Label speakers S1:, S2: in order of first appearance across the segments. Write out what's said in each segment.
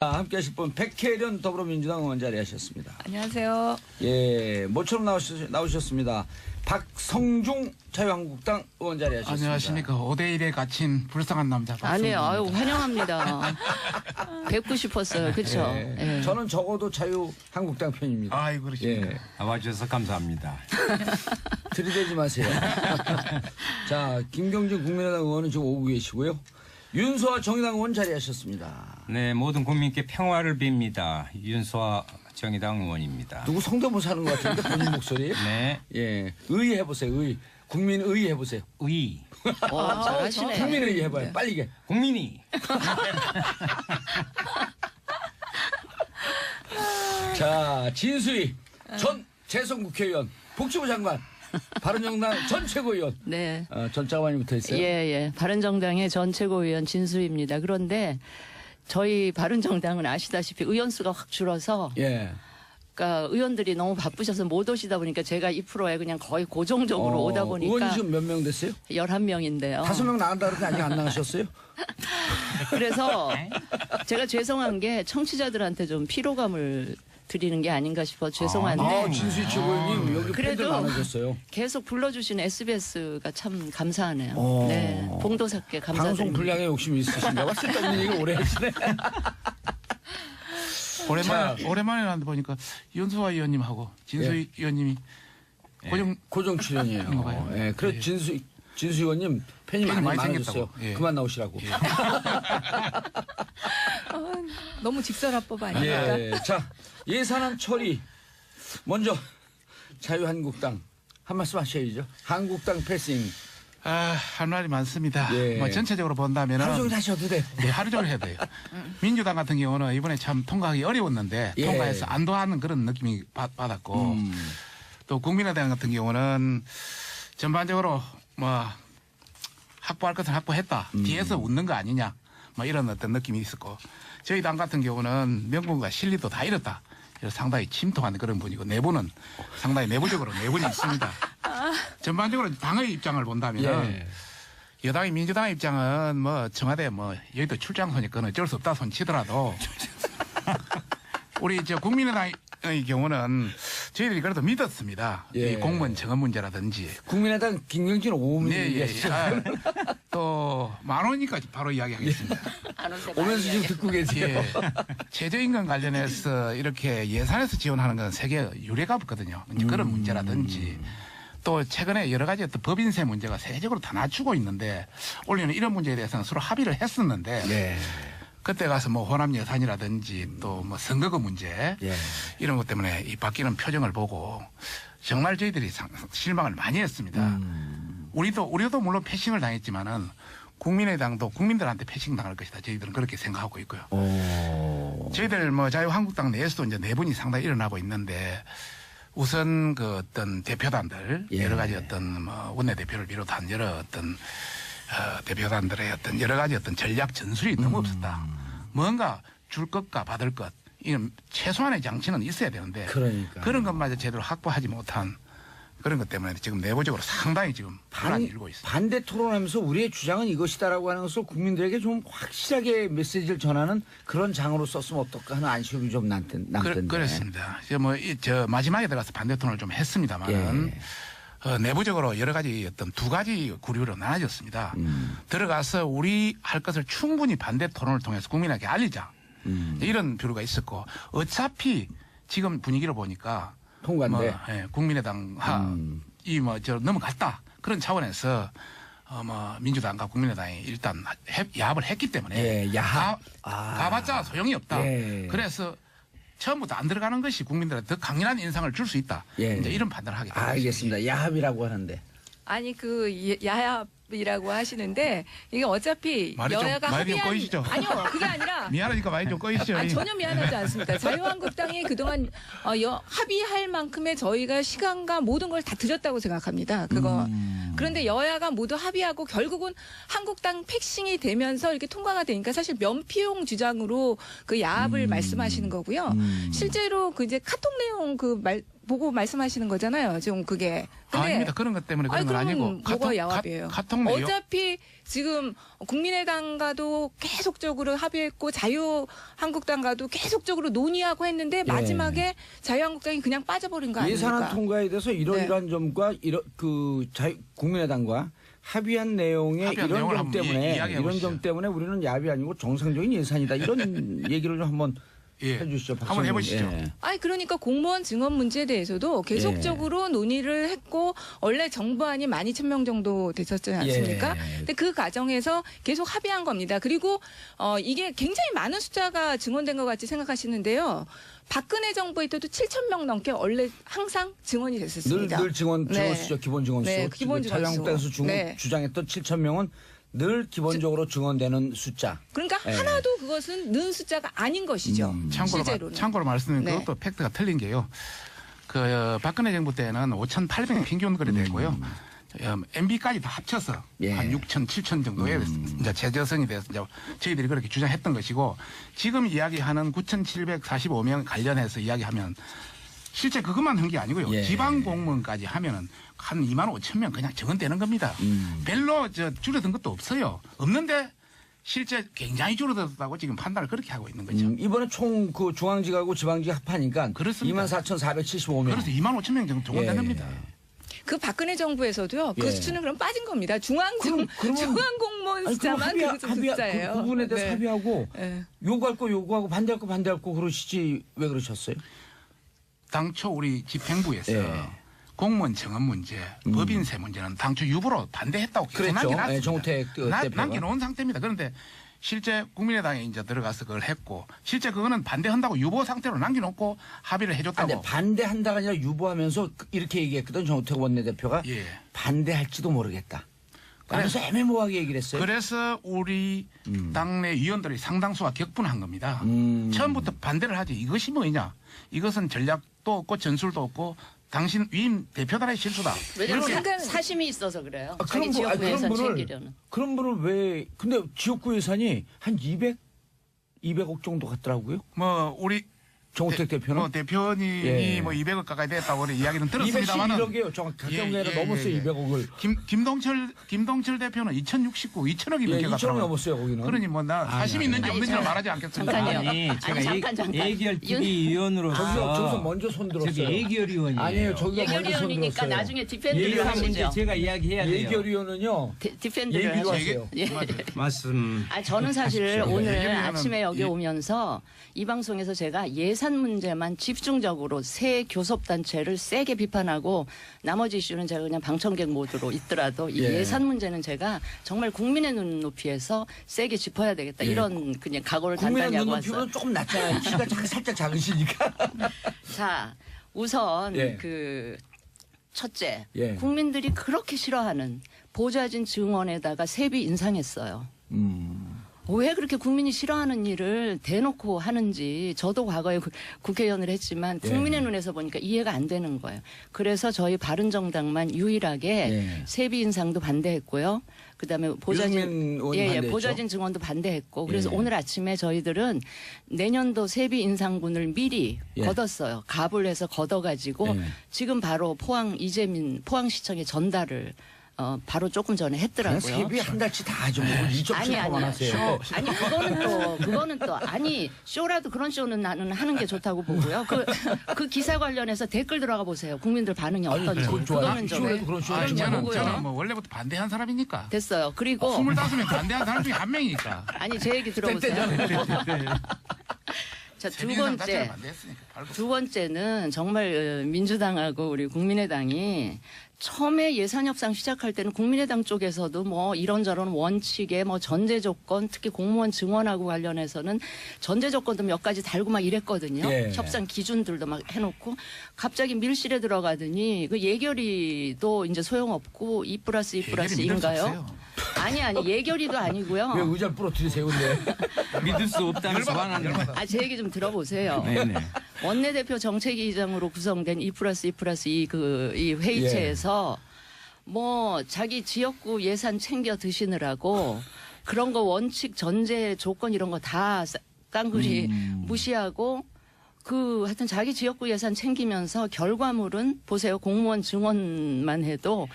S1: 함께 하실 분 백혜련 더불어민주당 의원 자리하셨습니다.
S2: 안녕하세요.
S1: 예, 모처럼 나오셨습니다. 박성중 자유한국당 의원 자리하셨습니다.
S3: 안녕하십니까. 5대1에 갇힌 불쌍한 남자
S2: 아니에요.
S3: 박성중입니다.
S2: 아유, 환영합니다. 뵙고 싶었어요. 그렇죠?
S1: 예,
S2: 예.
S1: 저는 적어도 자유한국당 편입니다.
S3: 아이고 그러십니까.
S1: 예,
S4: 나와주셔서 감사합니다.
S1: 들이대지 마세요. 자, 김경진 국민의당 의원은 지금 오고 계시고요. 윤소아 정의당 의원 자리하셨습니다.
S4: 네, 모든 국민께 평화를 빕니다. 윤소아 정의당 의원입니다.
S1: 누구 성대모사 하는 것 같은데 본인 목소리?
S4: 네,
S1: 예, 의 해보세요. 의. 국민의 해보세요.
S4: 의,
S2: 잘하시네.
S1: 국민의 해봐요. 빨리 게.
S4: 국민이.
S1: 자, 진수희 전 재선 국회의원, 복지부 장관, 바른정당 전 최고위원.
S2: 네.
S1: 전 장관이 붙어 있어요.
S2: 예. 바른정당의 전 최고위원 진수입니다. 그런데 저희 바른정당은 아시다시피 의원 수가 확 줄어서
S1: 예.
S2: 그러니까 의원들이 너무 바쁘셔서 못 오시다 보니까 제가 2%에 그냥 거의 고정적으로 오다 보니까
S1: 의원이 지금 몇 명 됐어요?
S2: 11명인데요.
S1: 5명 나간다 그러는데 아직 안 나가셨어요?
S2: 그래서 제가 죄송한 게 청취자들한테 좀 피로감을 드리는 게 아닌가 싶어 죄송한데
S1: 아, 진수희 최고위원님 여기 팬들
S2: 그래도
S1: 많아졌어요.
S2: 계속 불러주신 SBS가 참 감사하네요.
S1: 어.
S2: 네, 봉도사께 감사드립니다.
S1: 방송 분량에 욕심이 있으신가 봐. 쓸데없는 얘기를 오래 하시네.
S3: 오랜만에 나왔는데 보니까 윤소아 의원님하고 진수희 의원님이
S1: 고정 출연이에요.
S3: 봐요.
S1: 예, 그래
S3: 예.
S1: 진수 의원님 팬이
S3: 팬이 많이
S1: 많아졌어요.
S3: 생겼다고. 예.
S1: 그만 나오시라고.
S5: 너무 직설화법 아닙니까?
S1: 예. 자, 예산안 처리. 먼저 자유한국당 한 말씀 하셔야죠. 한국당 패싱.
S3: 할 말이 많습니다.
S1: 예.
S3: 뭐 전체적으로 본다면
S1: 하루 종일 하셔도 돼.
S3: 네, 하루 종일 해야 돼요. 민주당 같은 경우는 이번에 참 통과하기 어려웠는데
S1: 예.
S3: 통과해서 안도하는 그런 느낌이 받았고 또 국민의당 같은 경우는 전반적으로 뭐 확보할 것을 확보했다. 뒤에서 웃는 거 아니냐. 뭐 이런 어떤 느낌이 있었고 저희 당 같은 경우는 명분과 실리도 다 잃었다. 그래서 상당히 침통한 그런 분이고 내부는 상당히 내부적으로 내분이 있습니다. 전반적으로 당의 입장을 본다면
S1: 예.
S3: 여당이 민주당의 입장은 뭐 청와대 뭐 여의도 출장소니까 어쩔 수 없다 손 치더라도 우리 저 국민의당의 경우는 저희들이 그래도 믿었습니다.
S1: 예.
S3: 이 공무원 정원 문제라든지
S1: 국민의당 김경진 오음이 얘기하시죠.
S3: 또 만 원이니까 바로 이야기하겠습니다.
S1: 오면서 지금 듣고 계세요.
S3: 예. 최저임금 관련해서 이렇게 예산에서 지원하는 건 세계 유례가 없거든요. 이제 그런 문제라든지 또 최근에 여러 가지 어떤 법인세 문제가 세계적으로 다 낮추고 있는데 올해는 이런 문제에 대해서는 서로 합의를 했었는데
S1: 네.
S3: 그때 가서 뭐 호남 예산이라든지 또 뭐 선거금 문제
S1: 예.
S3: 이런 것 때문에 이 바뀌는 표정을 보고 정말 저희들이 실망을 많이 했습니다. 우리도 물론 패싱을 당했지만은 국민의당도 국민들한테 패싱 당할 것이다. 저희들은 그렇게 생각하고 있고요. 저희들 뭐 자유한국당 내에서도 이제 내분이 상당히 일어나고 있는데 우선 그 어떤 대표단들
S1: 예.
S3: 여러 가지 어떤 뭐 원내대표를 비롯한 여러 어떤 대표단들의 어떤 여러 가지 어떤 전략 전술이 너무 없었다. 뭔가 줄 것과 받을 것 이런 최소한의 장치는 있어야 되는데
S1: 그러니까.
S3: 그런 것마저 제대로 확보하지 못한 그런 것 때문에 지금 내부적으로 상당히 지금 불안이 일고 있습니다.
S1: 반대 토론하면서 우리의 주장은 이것이다라고 하는 것을 국민들에게 좀 확실하게 메시지를 전하는 그런 장으로 썼으면 어떨까 하는 안심이 좀 남던데.
S3: 그렇습니다. 저 마지막에 들어가서 반대 토론을 좀 했습니다만은
S1: 예.
S3: 내부적으로 여러 가지 어떤 두 가지 구류로 나눠졌습니다. 들어가서 우리 할 것을 충분히 반대 토론을 통해서 국민에게 알리자. 이런 부류가 있었고 어차피 지금 분위기를 보니까
S1: 통과인데.
S3: 국민의당 저 넘어갔다 그런 차원에서 뭐 민주당과 국민의당이 일단 야합을 했기 때문에
S1: 예, 야합.
S3: 가봤자 소용이 없다.
S1: 예.
S3: 그래서 처음부터 안 들어가는 것이 국민들한테 더 강인한 인상을 줄 수 있다.
S1: 예.
S3: 이제 이런 판단을 하게 됩니다.
S1: 알겠습니다. 야합이라고 하는데.
S5: 아니 야합이라고 하시는데 이게 어차피
S3: 말이 좀-
S5: 여야가
S3: 말이 좀
S5: 합의한
S3: 꼬이시죠?
S5: 아니요 그게 아니라
S3: 미안하니까 많이 좀 꺼이시죠.
S5: 전혀 미안하지 않습니다. 자유한국당이 그동안 합의할 만큼의 저희가 시간과 모든 걸 다 드렸다고 생각합니다. 그런데 여야가 모두 합의하고 결국은 한국당 패싱이 되면서 이렇게 통과가 되니까 사실 면피용 주장으로 그 야합을 말씀하시는 거고요. 실제로 그 이제 카톡 내용 보고 말씀하시는 거잖아요. 지금 그게.
S3: 아닙니다. 그런 것 때문에 그런 건
S5: 그러면
S3: 아니고.
S5: 뭐가 야합이에요?
S3: 카톡 내용.
S5: 어차피 지금 국민의당과도 계속적으로 합의했고 자유한국당과도 계속적으로 논의하고 했는데 마지막에 자유한국당이 그냥 빠져버린 거 아닙니까?
S1: 예산안 통과에 대해서 이러이러한 점과 국민의당과 합의한 내용의
S3: 합의한
S1: 이런
S3: 내용을
S1: 점
S3: 한번
S1: 때문에
S3: 이야기해
S1: 이런
S3: 보시죠.
S1: 점 때문에 우리는 야합이 아니고 정상적인 예산이다 이런 얘기를 좀 한번
S3: 예.
S1: 해주시죠.
S3: 한번
S1: 박성준.
S3: 해보시죠.
S1: 예.
S5: 아니 그러니까 공무원 증언 문제에 대해서도 계속적으로 논의를 했고 원래 정부안이 12,000명 정도 됐었지 않습니까?
S1: 예.
S5: 근데 그 과정에서 계속 합의한 겁니다. 그리고 이게 굉장히 많은 숫자가 증언된 것 같이 생각하시는데요. 박근혜 정부에 때도 7,000명 넘게 원래 항상 증언이 됐었습니다.
S1: 늘 증언수죠.
S5: 네.
S1: 기본 증언수.
S5: 네, 기본 증언수.
S1: 자유한국당에서
S5: 네.
S1: 주장했던 7,000명은 늘 기본적으로 증언되는 숫자.
S5: 그러니까
S1: 예.
S5: 하나도 그것은 는 숫자가 아닌 것이죠. 실제로는.
S3: 참고로 말씀드리면
S5: 네.
S3: 그것도 팩트가 틀린 게요. 박근혜 정부 때는 5,800명 평균 거리 되고요. MB까지 다 합쳐서
S1: 예.
S3: 한 6천, 7천 정도의 이제 제저성이 돼서 이제 저희들이 그렇게 주장했던 것이고 지금 이야기하는 9,745명 관련해서 이야기하면 실제 그것만 한 게 아니고요.
S1: 예.
S3: 지방 공무원까지 하면은 한 25,000명 그냥 적은되는 겁니다. 별로 줄어든 것도 없어요. 없는데 실제 굉장히 줄어들었다고 지금 판단을 그렇게 하고 있는 거죠.
S1: 이번에 총 그 중앙지하고 지방지 합하니까
S3: 그렇습니다.
S1: 24,475명.
S3: 그래서 25,000명 정도 적은된
S1: 예.
S3: 겁니다.
S5: 그 박근혜 정부에서도요. 그
S1: 예.
S5: 수치는 그럼 빠진 겁니다. 중앙
S1: 그러면-
S5: 공무원
S1: 아니, 그럼
S5: 숫자만 그 숫자예요.
S1: 그 부분에 대해서
S5: 네.
S1: 합의하고
S5: 네.
S1: 요구할 거 요구하고 반대할 거 반대할 거 그러시지 왜 그러셨어요?
S3: 당초 우리 집행부에서
S1: 예.
S3: 공무원 정원 문제, 법인세 문제는 당초 유보로 반대했다고 계속
S1: 그랬죠.
S3: 남겨놨습니다.
S1: 예, 정우택 대표가.
S3: 남겨놓은 상태입니다. 그런데 실제 국민의당에 이제 들어가서 그걸 했고 실제 그거는 반대한다고 유보 상태로 남겨놓고 합의를 해줬다고.
S1: 근데 반대한다가 아니라 유보하면서 이렇게 얘기했거든 정우택 원내대표가
S3: 예.
S1: 반대할지도 모르겠다. 그래서 애매모호하게 얘기를 했어요.
S3: 그래서 우리 당내 위원들이 상당수가 격분한 겁니다. 처음부터 반대를 하지. 이것이 뭐냐? 이것은 전략도 없고 전술도 없고 당신 위임 대표단의 실수다.
S2: 왜냐면
S5: 이렇게-
S2: 사심이 있어서 그래요.
S1: 아,
S2: 자기 지역구 예산 챙기려는.
S1: 그런 분을 왜 근데 지역구 예산이 한 200억 정도 같더라고요.
S3: 뭐 우리
S1: 정우택 대표는
S3: 대표님이
S1: 예.
S3: 뭐 200억 가까이 됐다고 그런 이야기는 들었습니다만은
S1: 211억이에요. 정확하게 아니라 넘었어요. 200억을.
S3: 김동철 대표는 2069, 2천억이
S1: 예,
S3: 넘게
S1: 2천억이
S3: 갔더라고요.
S1: 넘었어요. 거기는.
S3: 그러니 뭐 나 사심 있는지
S2: 아니,
S3: 없는지는
S2: 저-
S3: 말하지 않겠습니다.
S2: 잠깐요.
S4: 아니 제가
S2: 잠깐.
S4: 예결위원으로서
S1: 저기서 먼저 손 들었어요.
S4: 저기 예결위원이에요.
S1: 아니에요. 저기가 먼저 손
S2: 예결위원이니까
S1: 들었어요.
S2: 나중에 디펜드를
S4: 예결 문제
S2: 하시죠.
S4: 제가 이야기해야 돼요.
S1: 예결위원은요.
S2: 디펜드를
S1: 얘기로
S2: 하시죠.
S1: 하세요.
S2: 예.
S4: 말씀.
S2: 저는 사실 오늘
S3: 예결위원은
S2: 아침에 여기
S3: 예.
S2: 오면서 이 방송에서 제가 예산 문제만 집중적으로 새 교섭단체를 세게 비판하고 나머지 이슈는 제가 그냥 방청객 모드로 있더라도 이
S1: 예.
S2: 예산 문제는 제가 정말 국민의 눈높이에서 세게 짚어야 되겠다.
S1: 예.
S2: 이런 그냥 각오를
S1: 국민의
S2: 단단히 하고 왔어요.
S1: 눈높이보다 조금 낮잖아요. 키가 살짝 작으시니까.
S2: 자, 우선
S1: 예.
S2: 그 첫째,
S1: 예.
S2: 국민들이 그렇게 싫어하는 보좌진 증언에다가 세비 인상했어요. 왜 그렇게 국민이 싫어하는 일을 대놓고 하는지 저도 과거에 국회의원을 했지만 국민의
S1: 예.
S2: 눈에서 보니까 이해가 안 되는 거예요. 그래서 저희 바른정당만 유일하게
S1: 예.
S2: 세비 인상도 반대했고요. 그다음에
S1: 유승민
S2: 보좌진
S1: 의원이 반대했죠?
S2: 보좌진 증언도 반대했고 그래서
S1: 예.
S2: 오늘 아침에 저희들은 내년도 세비 인상분을 미리
S1: 예.
S2: 걷었어요. 갑을 해서 걷어가지고
S1: 예.
S2: 지금 바로 이재민 포항시청에 전달을 바로 조금 전에
S1: 그냥
S2: 했더라고요.
S1: 세비 한 달치 다 하죠. 뭐 2.7%만 하세요.
S2: 아니 그거는 또 아니 쇼라도 그런 쇼는 나는 하는 게 좋다고 보고요. 그 기사 관련해서 댓글 들어가 보세요. 국민들 반응이 어떤지.
S1: 그건 좋아요.
S2: 그거는 좀
S1: 쇼에도 그런 쇼
S3: 아니,
S1: 하지
S3: 저는
S2: 보고요.
S3: 뭐 원래부터 반대한 사람이니까.
S2: 됐어요. 그리고
S3: 25명 반대한 사람 중에 한 명이니까.
S2: 아니 제 얘기 들어보세요. 자, 두
S3: 세비인상 자체를
S2: 번째.
S3: 반대했으니까. 발부.
S2: 두 번째는 정말 민주당하고 우리 국민의당이 처음에 예산 협상 시작할 때는 국민의당 쪽에서도 뭐 이런저런 원칙에 뭐 전제 조건 특히 공무원 증언하고 관련해서는 전제 조건도 몇 가지 달고 막 이랬거든요.
S1: 예.
S2: 협상 기준들도 막 해놓고 갑자기 밀실에 들어가더니 그 예결위도 이제 소용없고 2+2+2인가요? 아니 예결위도 아니고요.
S1: 왜 의자를 부러뜨리세요, 근데?
S4: 믿을 수 없다면서 화나는 거.
S2: 제 얘기 좀 들어보세요.
S4: 네네.
S2: 원내대표 정책위의장으로 구성된 2+2+2 이 회의체에서 뭐 자기 지역구 예산 챙겨 드시느라고 그런 거 원칙 전제 조건 이런 거 다 깡그리 무시하고 하여튼 자기 지역구 예산 챙기면서 결과물은 보세요. 공무원 증원만 해도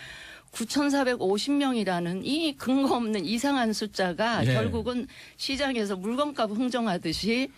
S2: 9,450명이라는 이 근거 없는 이상한 숫자가
S1: 예.
S2: 결국은 시장에서 물건값 흥정하듯이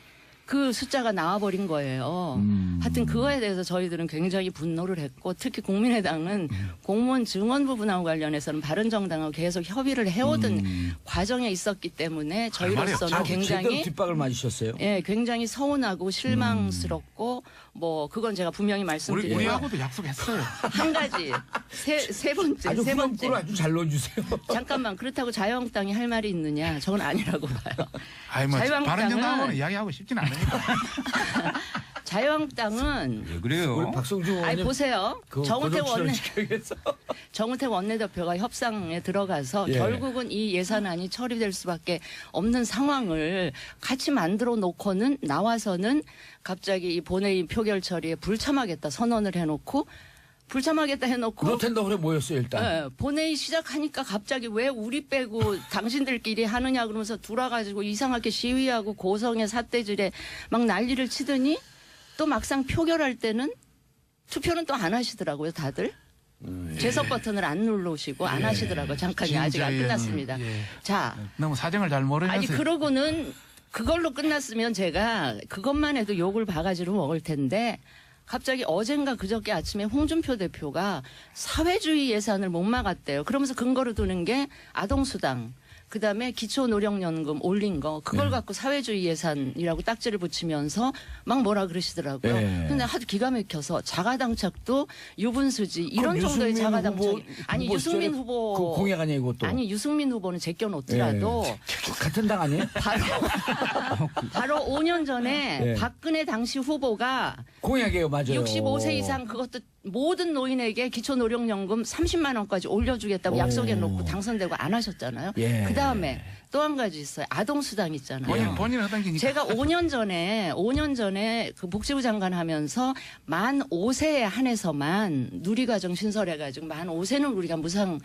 S2: 그 숫자가 나와버린 거예요. 하여튼 그거에 대해서 저희들은 굉장히 분노를 했고 특히 국민의당은 공무원 증원 부분하고 관련해서는 바른정당하고 계속 협의를 해오던 과정에 있었기 때문에 저희로서는
S1: 제대로
S2: 굉장히
S1: 뒷박을 맞으셨어요.
S2: 예, 굉장히 서운하고 실망스럽고 뭐 그건 제가 분명히 말씀드리고
S3: 우리하고도 약속했어요.
S2: 한 가지 세 번째
S1: 아주 후렴구를 아주 잘 넣어주세요.
S2: 잠깐만 그렇다고 자유한국당이 할 말이 있느냐 저는 아니라고 봐요.
S3: 아이 뭐
S2: 자유한국당은-
S3: 바른정당하고는 이야기하고 싶진 않으니까.
S2: 자유한국당은
S4: 왜 그래요?
S1: 우리 박성주
S2: 아니
S1: 의원님
S2: 보세요.
S1: 그
S2: 정우택
S1: 고정치를 지켜야겠어.
S2: 정우택 원내대표가 협상에 들어가서
S1: 예.
S2: 결국은 이 예산안이 처리될 수밖에 없는 상황을 같이 만들어 놓고는 나와서는 갑자기 이 본회의 표결 처리에 불참하겠다 선언을 해놓고 불참하겠다 해놓고
S1: 노텐더홀에 모였어요 일단.
S2: 예, 본회의 시작하니까 갑자기 왜 우리 빼고 당신들끼리 하느냐 그러면서 돌아가지고 이상하게 시위하고 고성의 삿대질에 막 난리를 치더니 또 막상 표결할 때는 투표는 또 안 하시더라고요 다들. 제석 버튼을 안 누르시고 안 하시더라고요. 잠깐이 아직 안
S3: 진짜
S2: 끝났습니다.
S3: 예.
S2: 자,
S3: 너무 사정을 잘 모르면서.
S2: 아니 그러고는 그걸로 끝났으면 제가 그것만 해도 욕을 바가지로 먹을 텐데 갑자기 어젠가 그저께 아침에 홍준표 대표가 사회주의 예산을 못 막았대요. 그러면서 근거로 두는 게 아동수당, 그다음에 기초노령연금 올린 거 그걸 갖고 사회주의 예산이라고 딱지를 붙이면서 막 뭐라 그러시더라고요.
S1: 네.
S2: 근데 하도 기가 막혀서 자가당착도 유분수지 이런
S1: 그럼
S2: 정도의
S1: 유승민
S2: 자가당착 아니
S1: 후보
S2: 유승민
S1: 시절에
S2: 후보
S1: 그 공약 아니에요 이것도.
S2: 아니 유승민 후보는 제껴놓더라도
S1: 같은 당 아니에요?
S2: 바로 5년 전에
S1: 네.
S2: 박근혜 당시 후보가
S1: 공약이에요 맞아요.
S2: 65세 이상 그것도 모든 노인에게 기초노령연금 30만 원까지 올려주겠다고
S1: 오.
S2: 약속해놓고 당선되고 안 하셨잖아요.
S1: 예.
S2: 그 다음에 또 한 가지 있어요. 아동수당 있잖아요.
S3: 본인 하던 게니까.
S2: 제가 5년 전에 그 복지부 장관 하면서 만 5세에 한해서만 누리과정 신설해가지고 만 5세는 우리가 무상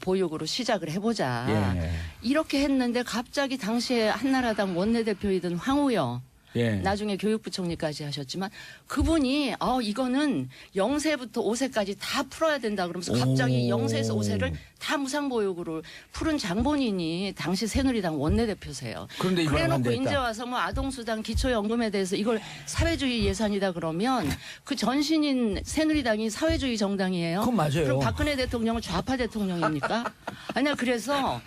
S2: 보육으로 시작을 해보자.
S1: 예.
S2: 이렇게 했는데 갑자기 당시에 한나라당 원내대표이던 황우여
S1: 예.
S2: 나중에 교육부총리까지 하셨지만 그분이 이거는 0세부터 5세까지 다 풀어야 된다 그러면서 갑자기
S1: 오.
S2: 0세에서 5세를 다 무상보육으로 푸른 장본인이 당시 새누리당 원내대표세요.
S1: 그런데 이번에
S2: 그래놓고
S1: 반대했다.
S2: 이제 와서 뭐 아동수당 기초연금에 대해서 이걸 사회주의 예산이다 그러면 그 전신인 새누리당이 사회주의 정당이에요.
S1: 그건 맞아요.
S2: 그럼 박근혜 대통령은 좌파 대통령입니까? 아니야 그래서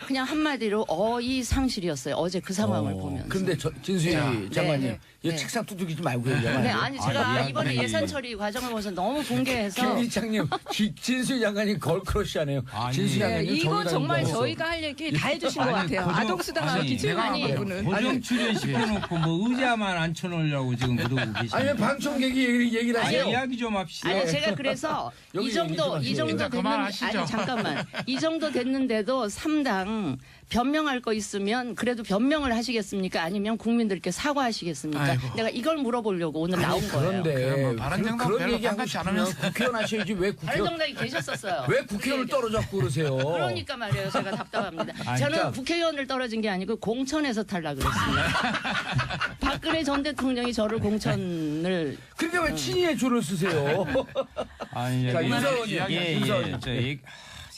S2: 그냥 한마디로 어이상실이었어요. 어제 그 상황을 보면서.
S1: 그런데 진수희 장관님
S2: 네.
S1: 이거
S2: 네.
S1: 책상 두들기지 말고 얘기하면
S2: 네,
S1: 안 돼요?
S2: 아니 제가 이번에
S4: 아니.
S2: 예산 처리 과정을 보면서 너무 붕괴해서
S1: 김기창님 진수희 장관님 걸크러시하네요.
S4: 아니.
S1: 진수희
S5: 네,
S1: 장관님
S5: 이건
S1: 정의당
S5: 정말
S1: 후보였어.
S5: 저희가 할 얘기 다 해주신 것
S4: 아니,
S5: 같아요.
S4: 고정-
S5: 아동수당하고
S4: 아니,
S5: 기초연금
S2: 내가
S5: 부분은.
S4: 고정 출연시켜놓고 뭐 의자만 앉혀놓으려고 지금 그러고
S1: 아니
S4: 계시네.
S1: 방청객이 얘기를
S4: 아니,
S1: 하세요.
S4: 이야기 좀 합시다.
S2: 아니 제가 그래서
S1: 여기
S2: 이 정도
S1: 얘기
S2: 이
S1: 좀
S2: 정도
S3: 하세요.
S2: 됐는
S3: 그만하시죠.
S2: 아니 잠깐만 이 정도 됐는데도 3당 변명할 거 있으면 그래도 변명을 하시겠습니까? 아니면 국민들께 사과하시겠습니까?
S3: 아이고.
S2: 내가 이걸 물어보려고 오늘 나온 거예요.
S1: 그런데
S3: 그럼 바른정당
S1: 그런
S3: 별로
S1: 얘기하고
S3: 반갑지
S1: 싶으면
S3: 않으면서.
S1: 국회의원 하셔야지 왜 국회의원
S2: 바른정당이 계셨었어요.
S1: 왜 국회의원을 떨어잡고 그러세요?
S2: 그러니까 말이에요. 제가 답답합니다.
S4: 아니,
S2: 저는
S1: 자.
S2: 국회의원을 떨어진 게 아니고 공천에서 탈락을 했습니다. 박근혜 전 대통령이 저를 공천을
S1: 근데 왜 친이의 줄을 쓰세요?
S4: 아니,
S1: 자,
S4: 여기-
S1: 윤서원이
S4: 예,
S1: 이야기,
S4: 예,
S1: 윤서원이.
S4: 저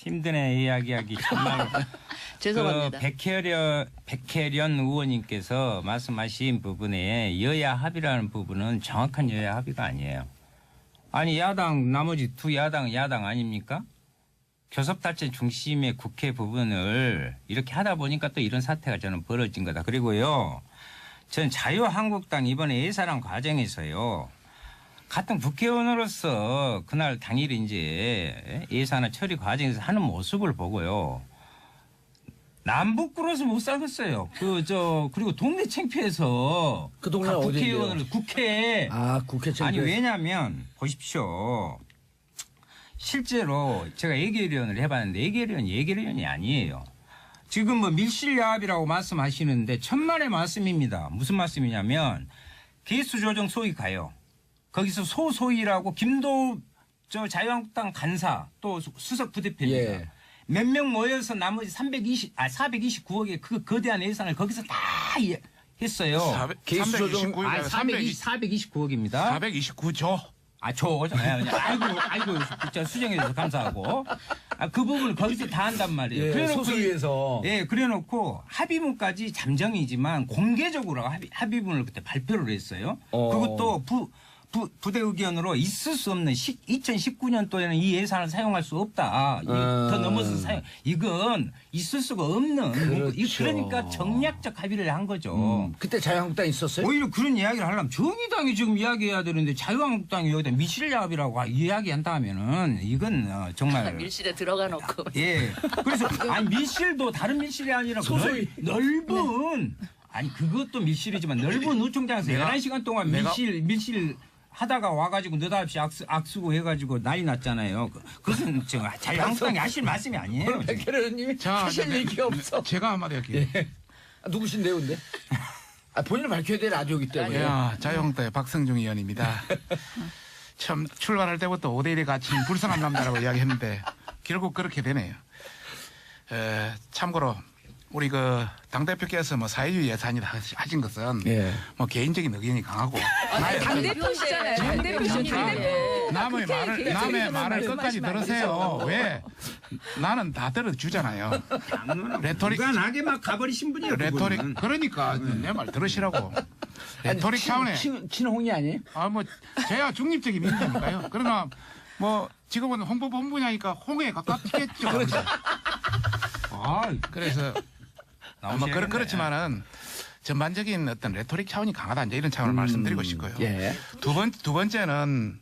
S4: 힘드네 이야기하기 정말.
S2: 죄송합니다.
S4: 백혜련 의원님께서 말씀하신 부분에 여야 합의라는 부분은 정확한 여야 합의가 아니에요. 아니 야당 나머지 두 야당 아닙니까? 교섭단체 중심의 국회 부분을 이렇게 하다 보니까 또 이런 사태가 저는 벌어진 거다. 그리고요, 전 자유한국당 이번에 예산안 과정에서요. 같은 국회의원으로서 그날 당일 이제 예산안 처리 과정에서 하는 모습을 보고요. 남북 꿇어서 못 살겠어요. 그리고 동네 창피해서
S1: 그 동네
S4: 각
S1: 어디인데요?
S4: 국회의원으로 국회에
S1: 아 국회 참
S4: 아니 왜냐하면 보십시오. 실제로 제가 예결위원을 해봤는데 예결위원이 아니에요. 지금 뭐 밀실야합이라고 말씀하시는데 천만의 말씀입니다. 무슨 말씀이냐면 개수조정 소위 가요. 거기서 소소위라고 김도 자유한국당 간사 또 수석 부대표입니다.
S1: 예.
S4: 몇 명 모여서 나머지 429억의 그 거대한 예산을 거기서 다 했어요.
S1: 개수 조정
S3: 329가
S4: 429억입니다.
S3: 429조.
S4: 아이고, 진짜 수정해줘서 감사하고. 그 부분을 거기서 다 한단 말이에요.
S1: 예,
S4: 그래놓고
S1: 소수위에서.
S4: 예, 그래놓고 합의문까지 잠정이지만 공개적으로 합의문을 그때 발표를 했어요. 그것도 부대 의견으로 있을 수 없는 2019년도에는 이 예산을 사용할 수 없다. 더 넘어서 이건 있을 수가 없는.
S1: 그렇죠.
S4: 그러니까 정략적 합의를 한 거죠.
S1: 그때 자유한국당 있었어요?
S4: 오히려 그런 이야기를 하려면 정의당이 지금 이야기해야 되는데 자유한국당이 여기다 미실야합이라고 이야기한다면은 이건 정말
S2: 밀실에 들어가 놓고.
S4: 예. 그래서 아니 밀실도 다른 밀실이 아니라
S1: 소소히.
S4: 넓은 아니 그것도 밀실이지만 넓은 우총장에서 11시간 동안 밀실 하다가 와가지고 느닷없이 악수고 해가지고 난리 났잖아요. 그것은 자유한국당이 하실 말씀이 아니에요.
S1: 백혜련 의원님이
S3: 자,
S1: 하실 얘기 없어.
S3: 제가 한마디 할게요.
S1: 예. 누구신데요, 근데? 본인을 밝혀야 될 라디오기 때문에.
S3: 야, 자유한국당의 박성중 의원입니다. 처음 출발할 때부터 5대1에 갇힌 불쌍한 남자라고 이야기했는데 결국 그렇게 되네요. 참고로 우리 그 당대표께서 뭐 사회주의 예산이다 하신 것은
S1: 예.
S3: 뭐 개인적인 의견이 강하고
S5: 당대표시잖아요. 당대표.
S3: 남의 말을 끝까지 들으세요. 왜? 나는 다 들어주잖아요. 레토릭
S4: 나게 막 가버리신 분이에요.
S3: 레토릭 그러니까 내 말 들으시라고. 레토릭 차원에
S1: 친홍이 아니에요?
S3: 뭐 제가 중립적인 민주니까요. 그러나 뭐 지금은 홍보본부냐니까 홍에 가깝겠죠. 그렇죠. 그래서 뭐 그렇지만은 전반적인 어떤 레토릭 차원이 강하다 이제 이런 차원을 말씀드리고 싶고요.
S1: 예.
S3: 두 번째는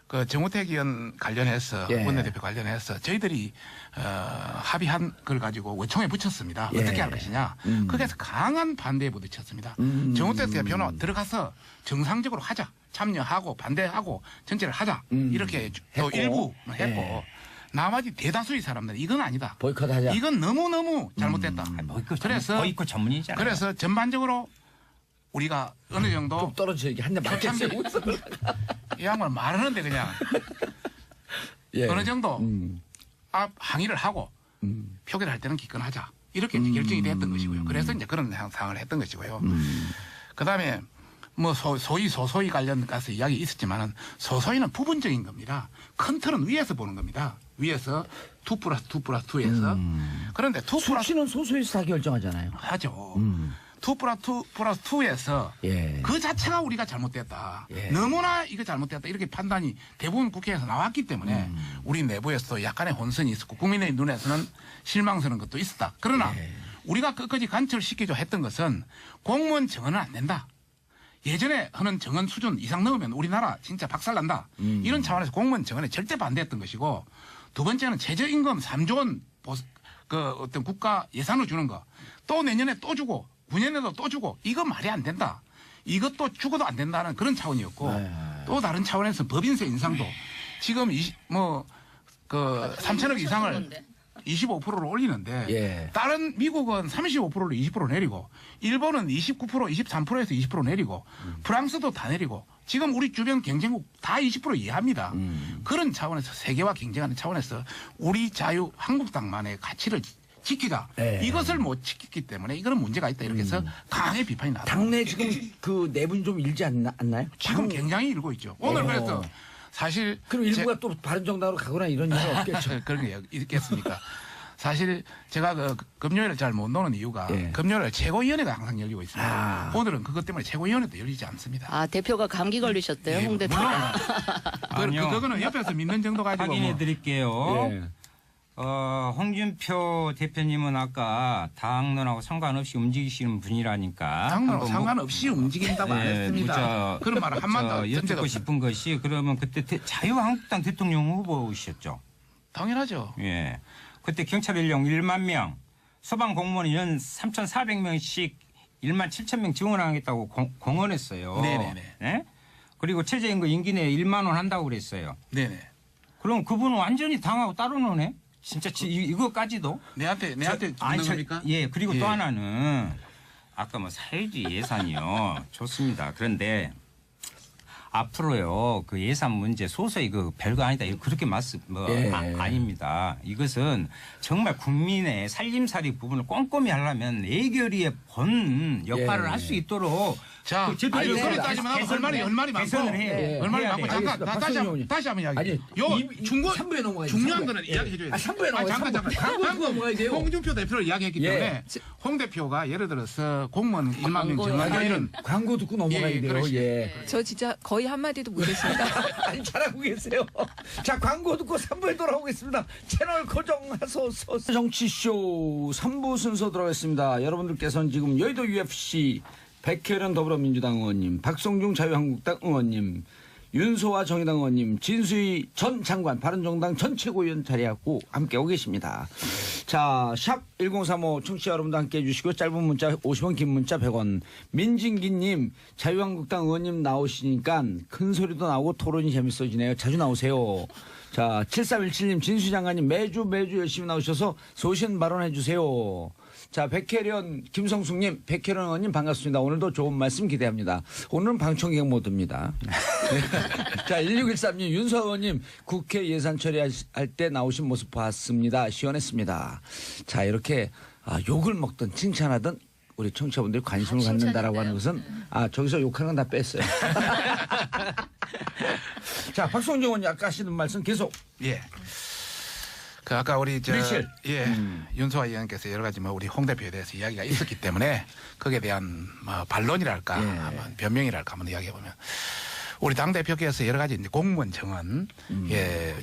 S3: 그 정우택 의원 관련해서
S1: 예.
S3: 원내대표 관련해서 저희들이 합의한 걸 가지고 원총에 붙였습니다.
S1: 예.
S3: 어떻게 할 것이냐. 거기에서 강한 반대에 부딪혔습니다. 정우택 대표는 들어가서 정상적으로 하자. 참여하고 반대하고 전체를 하자. 이렇게 또
S1: 했고.
S3: 일부 했고
S1: 예.
S3: 나머지 대다수의 사람들 이건 아니다.
S1: 보이콧하자.
S3: 이건 너무너무 잘못됐다.
S4: 보이콧 전문이잖아요.
S3: 그래서 전반적으로 우리가 어느 정도
S1: 좀 떨어져 얘기 한대 맞겠어요.
S3: 이 양반 말하는데 그냥
S1: 예.
S3: 어느 정도 항의를 하고 표결을 할 때는 기권하자. 이렇게 이제 결정이 됐던 것이고요. 그래서 이제 그런 상황을 했던 것이고요. 그다음에 뭐 소소위 관련 가서 이야기 있었지만은 소소위는 부분적인 겁니다. 큰 틀은 위에서 보는 겁니다. 위에서 2+2+2에서 그런데 2+2
S1: 수치는 소수에서 다 결정하잖아요.
S3: 하죠. 2+2+2에서
S1: 예.
S3: 그 자체가 우리가 잘못됐다.
S1: 예.
S3: 너무나 이거 잘못됐다. 이렇게 판단이 대부분 국회에서 나왔기 때문에 우리 내부에서도 약간의 혼선이 있었고 국민의 눈에서는 실망스러운 것도 있었다. 그러나 우리가 끝까지 관철시키려 했던 것은 공무원 정원은 안 된다. 예전에 하는 정원 수준 이상 넘으면 우리나라 진짜 박살난다. 이런 차원에서 공무원 정원에 절대 반대했던 것이고 두 번째는 최저임금 3조 원 그 어떤 국가 예산으로 주는 거 또 내년에 또 주고 9년에도 또 주고 이거 말이 안 된다. 이것도 주고도 안 된다는 그런 차원이었고 또 다른 차원에서 법인세 인상도 지금 3천억 이상을 25%로 올리는데
S1: 예.
S3: 다른 미국은 35%로 20% 내리고 일본은 29% 23%에서 20% 내리고 프랑스도 다 내리고 지금 우리 주변 경쟁국 다 20% 이하입니다. 그런 차원에서 세계와 경쟁하는 차원에서 우리 한국당만의 가치를 지키자.
S1: 예.
S3: 이것을 못 지켰기 때문에 이거는 문제가 있다. 이렇게 해서 강하게 비판이 나왔다.
S1: 당내 지금 그 내분이 좀 일지 않나요?
S3: 지금 굉장히 일고 있죠. 오늘 그래서 사실
S1: 그럼 일부가 또 바른정당으로 가거나 이런 일은 없겠죠.
S3: 그런 게 있겠습니까? 사실 제가 그 금요일을 잘 못 노는 이유가
S1: 예.
S3: 금요일 최고위원회가 항상 열리고 있습니다.
S1: 아.
S3: 오늘은 그것 때문에 최고위원회도 열리지 않습니다.
S2: 아, 대표가 감기 걸리셨대요,
S3: 예,
S2: 홍 대표.
S3: 물론
S4: 아니요.
S3: 그거는 옆에서 믿는 정도 가지고
S4: 확인해
S3: 뭐.
S4: 드릴게요.
S1: 예.
S4: 홍준표 대표님은 아까 당론하고 상관없이 움직이시는 분이라니까.
S3: 당론
S4: 한번
S3: 상관없이 움직인다고 안 했습니다. 그런 말을 한마디도
S4: 여쭙고 싶은 것이 그러면 그때 자유한국당 대통령 후보이셨죠?
S3: 당연하죠.
S4: 예. 그때 경찰 인력 1만 명, 소방 공무원이 연 3,400명씩 1만 7천 명 지원하겠다고 공언했어요.
S3: 네네네.
S4: 예? 그리고 최저임금 임기 내에 1만 원 한다고 그랬어요.
S3: 네네.
S4: 그럼 그분은 완전히 당하고 따로 노네? 진짜 이거까지도?
S3: 내한테 죽는 겁니까?
S4: 예, 그리고
S3: 예.
S4: 또 하나는 아까 뭐 사회주의 예산이요. 좋습니다. 그런데 앞으로요 그 예산 문제 소소히 그 별거 아니다 이거 그렇게
S1: 예.
S4: 아닙니다. 이것은 정말 국민의 살림살이 부분을 꼼꼼히 하려면 예결위의 본 역할을
S1: 예.
S4: 할 수 있도록
S3: 자,
S4: 그 제도를
S3: 아니, 그걸
S4: 개선-
S3: 따지면
S4: 개선을
S3: 얼마나 많고,
S4: 개선을 해.
S1: 예.
S3: 얼마나
S4: 해야
S3: 많고,
S4: 돼요.
S3: 잠깐,
S1: 알겠습니다.
S3: 다시 한번 이야기.
S1: 아니,
S3: 요,
S1: 이
S3: 중간,
S1: 3부에 넘어가야지.
S3: 중요한
S1: 3부에.
S3: 거는 이야기해줘야 돼.
S1: 3부에 넘어가야지.
S3: 잠깐.
S1: 광고 넘어가야 돼요.
S3: 홍준표 대표를 이야기했기
S1: 예.
S3: 때문에 홍 대표가 예를 들어서 공무원 1만 명 정하기는
S1: 광고 듣고 넘어가야
S3: 예,
S1: 돼요.
S3: 그러시-
S1: 예.
S5: 저 진짜 거의 한마디도 못했습니다.
S1: 아니 잘하고 계세요. 자 광고 듣고 3부에 돌아오겠습니다. 채널 고정하소서. 정치쇼 3부 순서 들어가겠습니다. 여러분들께서는 지금 여의도 UFC 백혜련 더불어민주당 의원님, 박성중 자유한국당 의원님, 윤소아 정의당 의원님, 진수희 전 장관 바른정당 전 최고위원 자리하고 함께 오고 계십니다. 자, 샵 1035 청취자 여러분도 함께 해주시고 짧은 문자 50원 긴 문자 100원. 민진기님 자유한국당 의원님 나오시니까 큰 소리도 나오고 토론이 재밌어지네요. 자주 나오세요. 자, 7317님 진수희 장관님 매주 열심히 나오셔서 소신 발언해 주세요. 자, 백혜련, 김성숙님, 백혜련 의원님 반갑습니다. 오늘도 좋은 말씀 기대합니다. 오늘은 방청객 모드입니다. 네. 자, 1613님, 윤서 의원님, 국회 예산 처리할 때 나오신 모습 봤습니다. 시원했습니다. 자, 이렇게 욕을 먹든 칭찬하든 우리 청취자분들이 관심을 갖는다라고 하는 것은 저기서 욕하는 건 다 뺐어요. 자, 박성정 의원님 아까 하시는 말씀 계속.
S3: 예. 그 아까 우리
S1: 밀실.
S3: 윤소아 의원께서 여러 가지 우리 홍 대표에 대해서 이야기가 있었기 때문에 거기에 대한 반론이랄까 한번 변명이랄까 한번 이야기해 보면 우리 당 대표께서 여러 가지 이제 공무원 정원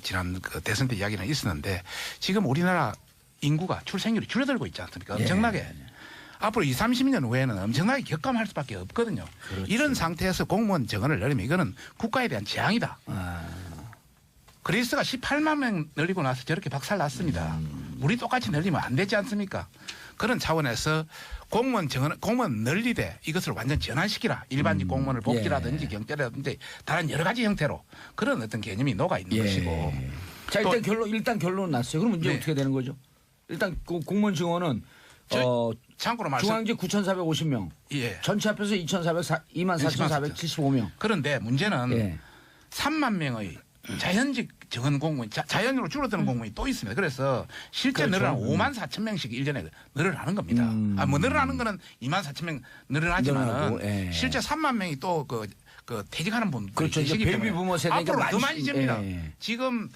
S3: 지난 그 대선 때 이야기는 있었는데 지금 우리나라 인구가 출생률이 줄어들고 있지 않습니까? 엄청나게. 앞으로 20, 30년 후에는 엄청나게 격감할 수밖에 없거든요.
S1: 그렇죠.
S3: 이런 상태에서 공무원 정원을 늘리면 이거는 국가에 대한 재앙이다. 그리스가 18만 명 늘리고 나서 저렇게 박살났습니다. 우리 똑같이 늘리면 안 되지 않습니까? 그런 차원에서 공무원 늘리되 이것을 완전 전환시키라. 일반직 공무원을 복지라든지 경제라든지 다른 여러 가지 형태로 그런 어떤 개념이 녹아 있는 것이고.
S1: 자, 일단 결론 났어요. 그럼 문제 어떻게 되는 거죠? 일단 공무원 증원은
S3: 참고로 말씀.
S1: 중앙직 9,450명.
S3: 예.
S1: 전체 합해서 24,475명.
S3: 그런데 문제는 3만 명의 자연직 정원 공무원, 자연으로 줄어드는 공무원이 또 있습니다. 그래서 실제
S1: 그렇죠.
S3: 늘어나는 5만 4천 명씩 1년에 늘어나는 겁니다. 늘어나는 거는 2만 4천 명 늘어나지만은
S1: 늘어나고,
S3: 실제 3만 명이 또 그 퇴직하는 분들이
S1: 그렇죠. 이제
S3: 계시기
S1: 베이비
S3: 때문에
S1: 부모 세대가
S3: 앞으로 더
S1: 많이
S3: 많이 집니다.
S1: 예.
S3: 지금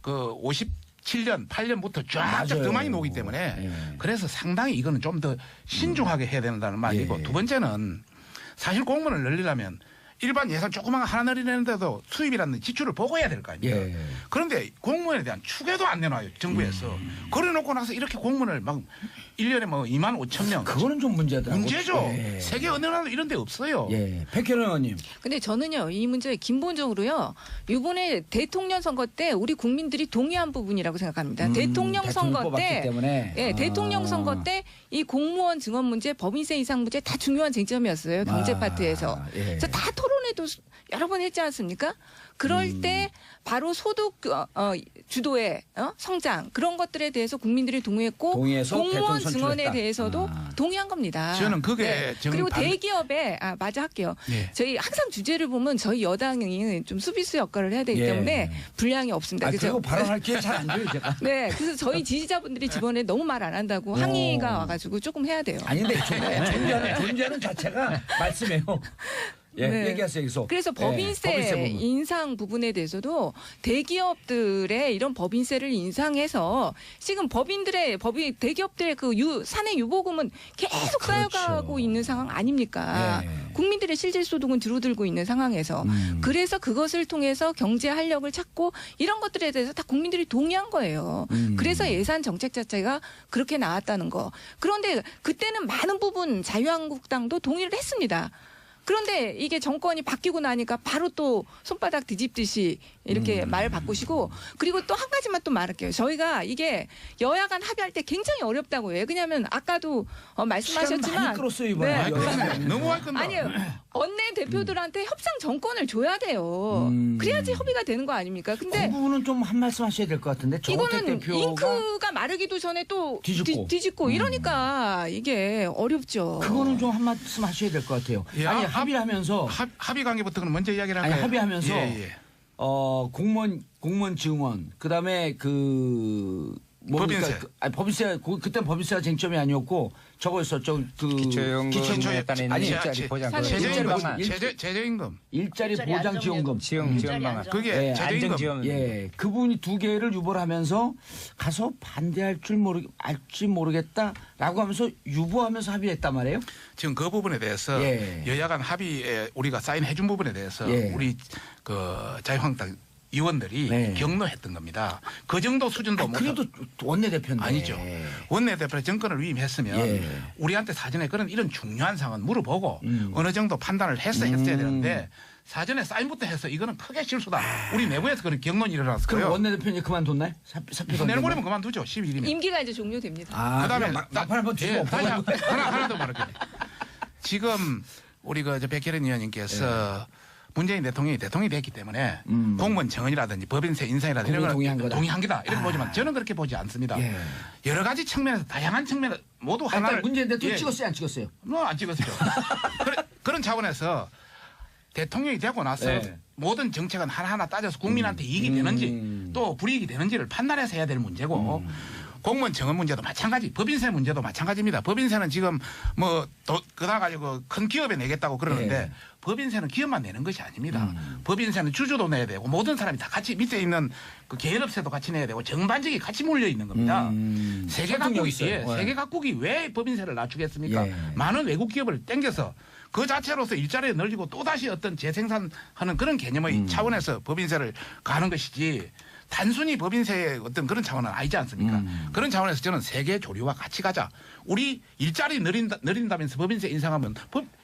S3: 그 57년, 8년부터 쫙쫙
S1: 맞아요.
S3: 더 많이 오기 때문에
S1: 예.
S3: 그래서 상당히 이거는 좀 더 신중하게 해야 된다는 말이고
S1: 예.
S3: 두 번째는 사실 공무원을 늘리려면 일반 예산 조그만 거 하나 늘리는데도 수입이라는 지출을 보고 해야 될 거 아닙니까?
S1: 예.
S3: 그런데 공무원에 대한 추계도 안 내놔요, 정부에서. 그래놓고 나서 이렇게 공무원을 막 1년에 2만 5천 명.
S1: 그거는 좀 문제다.
S3: 문제죠.
S1: 예.
S3: 세계 어느 나라도 이런 데 없어요.
S1: 예. 백혜련 의원님.
S5: 근데 저는요, 이 문제 근본적으로요, 이번에 대통령 선거 때 우리 국민들이 동의한 부분이라고 생각합니다. 대통령 선거
S1: 뽑았기
S5: 때,
S1: 때문에.
S5: 예, 대통령 선거 때 이 공무원 증원 문제, 법인세 인상 문제 다 중요한 쟁점이었어요. 경제 파트에서.
S1: 예.
S5: 그래서 다 토론회도 여러 번 했지 않습니까? 그럴 때 바로 소득 주도의 성장 그런 것들에 대해서 국민들이 동의했고
S1: 동의해서
S5: 공무원
S1: 대통령
S5: 증원에
S1: 선출했다.
S5: 대해서도 동의한 겁니다.
S3: 저는 그게
S5: 그리고 대기업에 맞아 할게요.
S3: 예.
S5: 저희 항상 주제를 보면 저희 여당이 좀 수비수 역할을 해야 되기
S1: 예.
S5: 때문에 분량이 없습니다. 그죠?
S1: 그리고 발언할 기회 잘 안 줘요, 제가.
S5: 네, 그래서 저희 지지자분들이 이번에 너무 말 안 한다고 항의가 와가지고 조금 해야 돼요.
S1: 아니, 근데 존재하는 자체가 말씀해요. 예,
S5: 네.
S1: 얘기하세요, 계속.
S5: 그래서
S1: 예,
S5: 법인세
S1: 부분.
S5: 인상 부분에 대해서도 대기업들의 이런 법인세를 인상해서 지금 대기업들의 그 사내 유보금은 계속 쌓여가고 있는 상황 아닙니까?
S1: 예.
S5: 국민들의 실질 소득은 줄어들고 있는 상황에서 그래서 그것을 통해서 경제 활력을 찾고 이런 것들에 대해서 다 국민들이 동의한 거예요. 그래서 예산 정책 자체가 그렇게 나왔다는 거. 그런데 그때는 많은 부분 자유한국당도 동의를 했습니다. 그런데 이게 정권이 바뀌고 나니까 바로 또 손바닥 뒤집듯이 이렇게 말 바꾸시고 그리고 또 한 가지만 또 말할게요. 저희가 이게 여야 간 합의할 때 굉장히 어렵다고 해요. 왜냐하면 아까도
S1: 시간
S5: 말씀하셨지만
S1: 많이 끌었어요, 이번에.
S3: 너무 할 건데.
S5: 아니요. 원내 대표들한테 협상 정권을 줘야 돼요. 그래야지 협의가 되는 거 아닙니까? 근데
S1: 그 부분은 좀 한 말씀 하셔야 될 것 같은데 정호택
S5: 이거는
S1: 대표가
S5: 잉크가 마르기도 전에 또
S1: 뒤집고.
S5: 이러니까 이게 어렵죠.
S1: 그거는 좀 한 말씀 하셔야 될 것 같아요.
S3: 예,
S1: 아니 합의를 하면서
S3: 합의 관계부터는 먼저 이야기를
S1: 아니
S3: 할까요?
S1: 합의하면서
S3: 예.
S1: 공무원 증원 그다음에 그
S3: 법인세.
S1: 법인세 그때 법인세가 쟁점이 아니었고 저거였었죠. 그
S4: 기초연금에 따른
S1: 아니,
S4: 일자리 보장
S3: 최저임금.
S1: 일자리 보장 지원금.
S4: 지원 방안.
S3: 그게
S1: 예,
S3: 최저임금.
S4: 지원.
S1: 예, 그 부분이 두 개를 유보를 하면서 가서 반대할 줄 알지 모르겠다라고 하면서 유보하면서 합의했단 말이에요.
S3: 지금 그 부분에 대해서
S1: 예.
S3: 여야 간 합의에 우리가 사인해준 부분에 대해서
S1: 예.
S3: 우리 그 자유한국당 의원들이
S1: 네.
S3: 격노했던 겁니다. 그 정도 수준도 못
S1: 그래도 원내대표인데
S3: 아니죠. 원내대표 정권을 위임했으면
S1: 예.
S3: 우리한테 사전에 그런 이런 중요한 사항은 물어보고 어느 정도 판단을 했어야 되는데 사전에 사인부터 해서 이거는 크게 실수다. 우리 내부에서 그런 경론이 일어났어요.
S1: 그럼 원내대표님 그만뒀나요? 사표
S3: 내려버리면 그만두죠. 11일이면.
S5: 임기가 이제 종료됩니다.
S3: 그다음에
S1: 막판 한번 주고
S3: 예, 다시 하나 더 말할게요. 지금 우리 그 백혜련 의원님께서 문재인 대통령이 됐기 때문에 공무원 정원이라든지 법인세 인상이라든지 이런 걸 동의한 거다 이렇게 보지만 저는 그렇게 보지 않습니다.
S1: 예.
S3: 여러 가지 측면에서 다양한 측면에서 모두 하나를
S1: 문재인 대통령
S3: 예.
S1: 찍었어요, 안 찍었어요?
S3: 안 찍었어요. 그런 차원에서 대통령이 되고 나서
S1: 네.
S3: 모든 정책은 하나하나 따져서 국민한테 이익이 되는지 또 불이익이 되는지를 판단해서 해야 될 문제고 공무원 정원 문제도 마찬가지, 법인세 문제도 마찬가지입니다. 법인세는 지금 뭐 그다 가지고 큰 기업에 내겠다고 그러는데
S1: 네.
S3: 법인세는 기업만 내는 것이 아닙니다. 법인세는 주주도 내야 되고 모든 사람이 다 같이 밑에 있는 그 계열업체도 같이 내야 되고 전반적이 같이 몰려 있는 겁니다. 세계 각국이 세계 각국이 왜 법인세를 낮추겠습니까?
S1: 예.
S3: 많은 외국 기업을 땡겨서 그 자체로서 일자리를 늘리고 또다시 어떤 재생산하는 그런 개념의 차원에서 법인세를 가는 것이지 단순히 법인세의 어떤 그런 차원은 아니지 않습니까? 그런 차원에서 저는 세계 조류와 같이 가자. 우리 일자리 늘린다면서 법인세 인상하면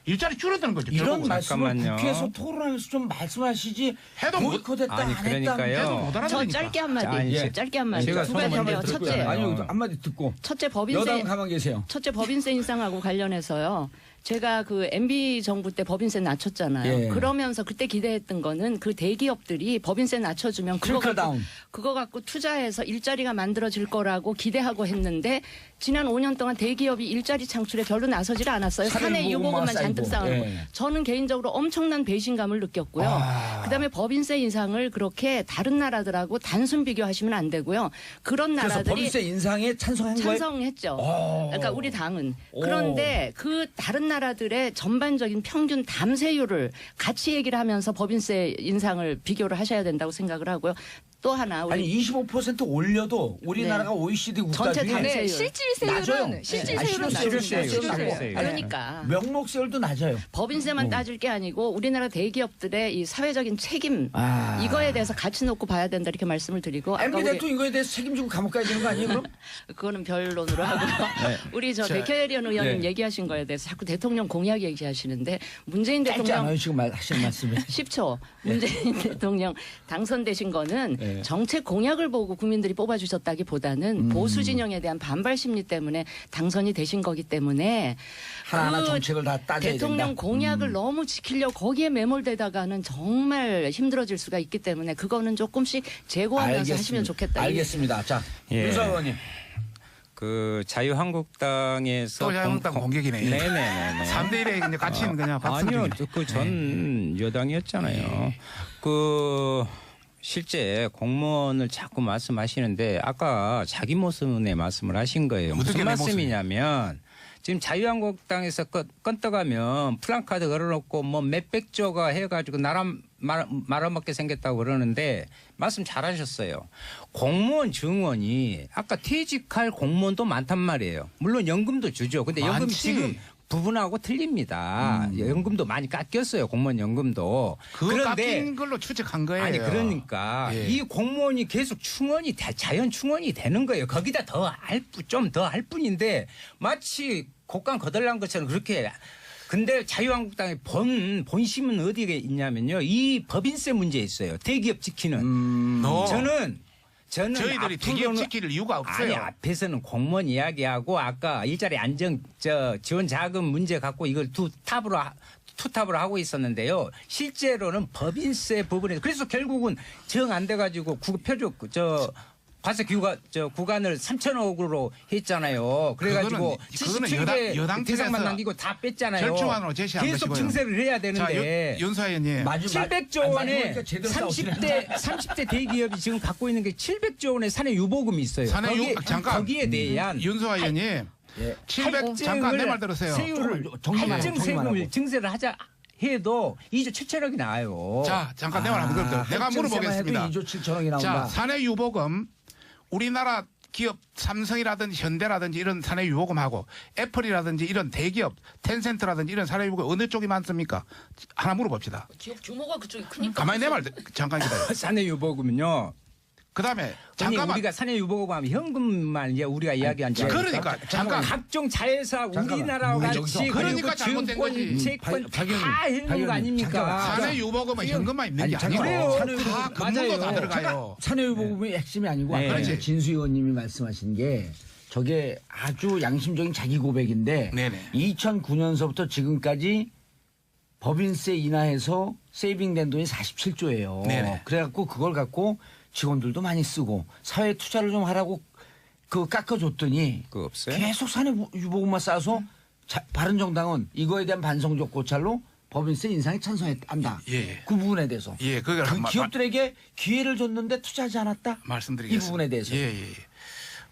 S3: 일자리 줄어드는 거죠.
S1: 이런
S3: 결국은.
S1: 말씀을
S4: 잠깐만요.
S1: 국회에서 토론하면서 좀 말씀하시지
S3: 해도 못-
S1: 보이콧했다
S4: 아니,
S1: 안 했다
S4: 그러니까요.
S3: 해도 못
S2: 저
S3: 알아들으니까.
S2: 짧게 한마디,
S4: 아니, 예.
S2: 짧게 한마디.
S4: 제가
S2: 두 가지
S4: 손을
S2: 한데요.
S4: 먼저
S2: 첫째,
S4: 들고요.
S1: 아니 한마디 듣고
S2: 첫째 법인세
S1: 여당 가만 계세요.
S2: 첫째 법인세 인상하고 관련해서요. 제가 그 MB 정부 때 법인세 낮췄잖아요.
S1: 예.
S2: 그러면서 그때 기대했던 거는 그 대기업들이 법인세 낮춰주면
S1: 트리클다운.
S2: 그거 갖고 투자해서 일자리가 만들어질 거라고 기대하고 했는데 지난 5년 동안 대기업이 일자리 창출에 별로 나서질 않았어요. 사내 유보금만 잔뜩 쌓아놓고.
S1: 예.
S2: 저는 개인적으로 엄청난 배신감을 느꼈고요. 그다음에 법인세 인상을 그렇게 다른 나라들하고 단순 비교하시면 안 되고요. 그런
S1: 그래서
S2: 나라들이
S1: 법인세 인상에 찬성한 거예요?
S2: 찬성했죠. 그러니까 우리 당은. 그런데 그 다른 나라들의 전반적인 평균 담세율을 같이 얘기를 하면서 법인세 인상을 비교를 하셔야 된다고 생각을 하고요. 또 하나 우리
S1: 아니 25% 올려도 우리나라가 OECD 국가
S2: 전체
S1: 중에
S2: 담세-
S5: 네,
S1: 낮아요.
S5: 실질세율은
S4: 실질세율,
S5: 낮습니다.
S4: 실질세율.
S2: 그러니까
S1: 명목세율도 낮아요.
S2: 법인세만 따질 게 아니고 우리나라 대기업들의 이 사회적인 책임 이거에 대해서 같이 놓고 봐야 된다 이렇게 말씀을 드리고 아까
S1: MB
S2: 우리
S1: 대통령 이거에 대해서 책임지고 감옥 가야 되는 거 아니에요 그럼?
S2: 그거는 별론으로 하고요. 우리 저 백혜련 의원님
S1: 네.
S2: 얘기하신 거에 대해서 자꾸 대통령 공약 얘기하시는데 문재인
S1: 짧지
S2: 대통령
S1: 않아요 지금 하시는 말씀이.
S2: 10초. 문재인 대통령 당선되신 거는
S1: 네.
S2: 정책 공약을 보고 국민들이 뽑아주셨다기보다는 보수 진영에 대한 반발 심리 때문에 당선이 되신 거기 때문에
S1: 하나하나
S2: 그
S1: 정책을 다 따져야
S2: 대통령
S1: 된다.
S2: 공약을 너무 지키려고 거기에 매몰되다가는 정말 힘들어질 수가 있기 때문에 그거는 조금씩 제고하면서 하시면 좋겠다.
S1: 알겠습니다. 자,
S4: 예.
S1: 윤석 의원님.
S4: 그 자유한국당에서
S3: 또 자유한국당 공격이네.
S4: 네네네.
S3: 3대1에 이제 같이 그냥 박수
S4: 아니요,
S3: 드리네.
S4: 그 전 여당이었잖아요. 그 실제 공무원을 자꾸 말씀하시는데 아까 자기 모습의 말씀을 하신 거예요.
S3: 어떻게
S4: 무슨
S3: 내
S4: 말씀이냐면 지금 자유한국당에서 플랜카드 걸어놓고 걸어놓고 뭐 몇백조가 해가지고 나라 말아먹게 생겼다고 그러는데 말씀 잘하셨어요. 공무원 증원이 아까 퇴직할 공무원도 많단 말이에요. 물론 연금도 주죠. 근데 연금이
S3: 많지.
S4: 지금 부분하고 틀립니다. 연금도 많이 깎였어요. 공무원 연금도.
S3: 그거 깎인 걸로 추측한 거예요.
S4: 아니 그러니까
S3: 예.
S4: 이 공무원이 계속 자연 충원이 되는 거예요. 거기다 좀 더 할 뿐인데 마치 곡간 거덜난 것처럼 그렇게. 근데 자유한국당의 본심은 어디에 있냐면요. 이 법인세 문제에 있어요. 대기업 지키는. 저는 저는
S3: 저희들이 대기업
S4: 앞으로는-
S3: 지킬 이유가 없어요.
S4: 아니 앞에서는 공무원 이야기하고 아까 일자리 안정 지원 자금 문제 갖고 이걸 투탑으로 하고 있었는데요. 실제로는 법인세 부분에 그래서 결국은 정 안 돼가지고 표적 과세 구간을 3천억으로 했잖아요. 그래가지고
S3: 그거는
S4: 77개
S3: 여당
S4: 대상만
S3: 측에서
S4: 남기고 다 뺐잖아요.
S3: 절충안으로 제시한
S4: 계속
S3: 것이고요.
S4: 증세를 해야
S3: 자,
S4: 되는데
S3: 윤수아 의원님.
S4: 700조 원에 30대 대기업이 지금 갖고 있는 게 700조 원의 사내 유보금이 있어요.
S3: 잠깐.
S4: 거기에 대한
S3: 윤수아 의원님. 700 잠깐 내 말 들으세요.
S4: 할증 세금을 증세를 하자 해도 2조 7천억이 나와요.
S3: 자, 잠깐 내 말 한번 들어요. 내가 물어보겠습니다.
S1: 2조 7천억이 나온다.
S3: 자, 사내 유보금 우리나라 기업 삼성이라든지 현대라든지 이런 사내 유보금하고 애플이라든지 이런 대기업 텐센트라든지 이런 사내 유보금 어느 쪽이 많습니까? 하나 물어봅시다.
S2: 기업 규모가 그쪽이 크니까.
S3: 가만히 내 말 잠깐 기다려.
S4: 사내 유보금은요.
S3: 그다음에
S4: 잠깐만
S3: 잠깐만.
S4: 우리가 사내 유보금 하면 현금만 이제 우리가 이야기한 줄 알고
S3: 그러니까 잠깐.
S4: 각종 자회사 우리나라와 같이
S3: 그러니까
S4: 그리고
S3: 잘못된 거지.
S4: 증권, 채권
S1: 박영민,
S4: 다 현금 거 아닙니까?
S1: 잠깐만.
S3: 사내 유보금은 현금만 있는 게
S1: 아니,
S3: 아니고
S1: 잠깐만요.
S3: 다 금융도 다
S4: 맞아요.
S3: 들어가요.
S1: 사내유보금이 핵심이 아니고
S4: 네.
S1: 아까
S3: 그렇지.
S1: 진수 의원님이 말씀하신 게 저게 아주 양심적인 자기 고백인데
S3: 네네.
S1: 2009년서부터 지금까지 법인세 인하해서 세이빙된 돈이 47조예요.
S3: 네네.
S1: 그래갖고 그걸 갖고 직원들도 많이 쓰고 사회 투자를 좀 하라고 그 깎아줬더니
S4: 그거 없어요?
S1: 계속 사내유보금만 쌓아서 바른정당은 이거에 대한 반성적 고찰로 법인세 인상에 찬성한다.
S3: 예.
S1: 그 부분에 대해서.
S3: 예, 그걸
S1: 그
S3: 한번
S1: 기업들에게 기회를 줬는데 투자하지 않았다.
S3: 말씀드리겠습니다.
S1: 이 부분에 대해서.
S3: 예, 예.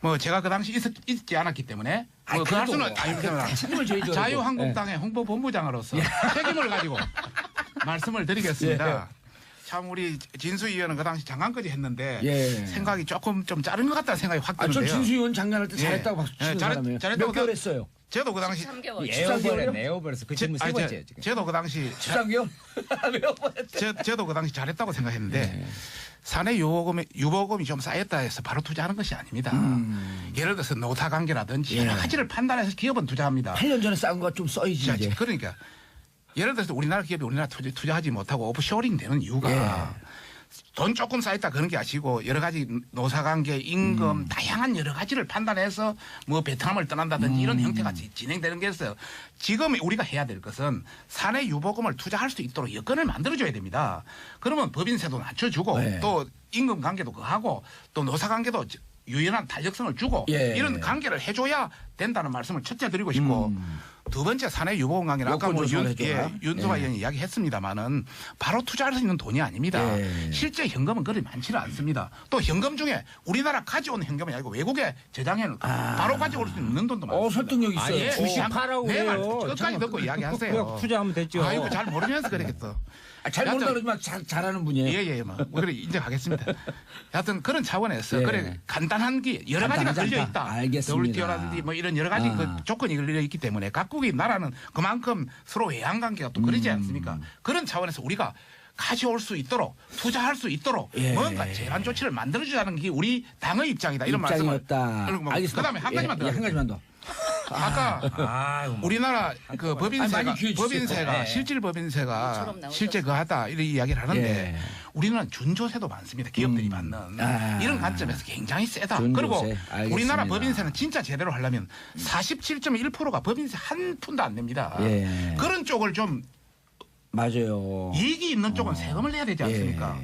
S3: 뭐 제가 그 당시 있지 않았기 때문에 뭐 그 할 수는
S1: 책임을 져야죠.
S3: 자유한국당의 홍보본부장으로서 책임을 가지고 말씀을 드리겠습니다. 참 우리 진수 의원은 그 당시 장관까지 했는데
S1: 예.
S3: 생각이 조금 좀 짧은 것 같다는 생각이 확
S1: 아, 전
S3: 드는데요.
S1: 진수 의원 장관할 때
S3: 예.
S1: 잘했다고 박수 치는
S3: 예,
S1: 사람이에요.
S3: 잘했다고
S1: 몇 개월 했어요?
S3: 저도 그 당시
S2: 3개월.
S4: 에어버렸어. 그 질문 세 번째예요 지금.
S3: 저도 그 당시
S1: 13개월? 몇 번 했어요?
S3: 저도 그 당시 잘했다고 생각했는데
S1: 예.
S3: 사내 유보금이 좀 쌓였다 해서 바로 투자하는 것이 아닙니다. 예를 들어서 노사 관계라든지
S1: 예.
S3: 여러 가지를 판단해서 기업은 투자합니다.
S1: 8년 전에 쌓은 거 좀 써야지
S3: 자,
S1: 이제.
S3: 그러니까 예를 들어서 우리나라 기업이 우리나라 투자하지 못하고 오프쇼링 되는 이유가
S1: 예.
S3: 돈 조금 쌓였다 그런 게 아니고 여러 가지 노사관계, 임금 다양한 여러 가지를 판단해서 뭐 베트남을 떠난다든지 이런 형태가 진행되는 게 있어요. 지금 우리가 해야 될 것은 사내 유보금을 투자할 수 있도록 여건을 만들어줘야 됩니다. 그러면 법인세도 낮춰주고
S1: 네.
S3: 또 임금 관계도 그하고 또 노사관계도 유연한 탄력성을 주고
S1: 예.
S3: 이런 관계를 해줘야 된다는 말씀을 첫째 드리고 싶고 두 번째 사내 유보금 관계는 아까 뭐
S1: 여건 조성을 해줘라.
S3: 윤수아
S1: 예.
S3: 의원이 이야기했습니다마는 바로 투자할 수 있는 돈이 아닙니다.
S1: 예.
S3: 실제 현금은 그리 많지는 않습니다. 또 현금 중에 우리나라 가져온 현금이 아니고 외국에 저장해놓은 바로 가져올 수 있는 돈도 많습니다.
S1: 설득력 있어요.
S3: 예.
S4: 주식 팔라고
S3: 내말
S4: 그래요.
S3: 끝까지 듣고 이야기하세요.
S4: 투자하면 됐죠.
S3: 아이고 잘 모르면서 그러겠어.
S1: 잘 모른다 그러지만 잘하는 분이에요.
S3: 예예 뭐 그래 인정하겠습니다. 하여튼 그런 차원에서
S1: 예.
S3: 그래 간단한 게 여러 가지가
S1: 간단하지
S3: 걸려
S1: 않다.
S3: 있다.
S1: 알겠습니다.
S3: WTO라든지 뭐 이런 여러 가지 그 조건이 걸려 있기 때문에 각국의 나라는 그만큼 서로 외환 관계가 또 그러지 않습니까? 그런 차원에서 우리가 가져올 수 있도록 투자할 수 있도록
S1: 예.
S3: 뭔가 제한 조치를 만들어주자는 게 우리 당의 입장이다 이런 말씀을.
S1: 입장이었다.
S3: 그리고 뭐
S1: 알겠습니다.
S3: 그다음에 한 가지만 더.
S1: 한 가지만 더.
S3: 아까 우리나라 그 법인세가
S1: 많이 기회 주세요.
S3: 법인세가
S4: 네.
S3: 실질 법인세가
S2: 모처럼 나오셨어요.
S3: 실제 그하다 이런 이야기를 하는데
S1: 예.
S3: 우리는 준조세도 많습니다. 기업들이 받는 이런 관점에서 굉장히 세다.
S1: 준조세.
S3: 그리고
S1: 알겠습니다.
S3: 우리나라 법인세는 진짜 제대로 하려면 47.1%가 법인세 한 푼도 안 냅니다.
S1: 예.
S3: 그런 쪽을 좀
S1: 맞아요.
S3: 이익이 있는 쪽은 세금을 내야 되지 않습니까?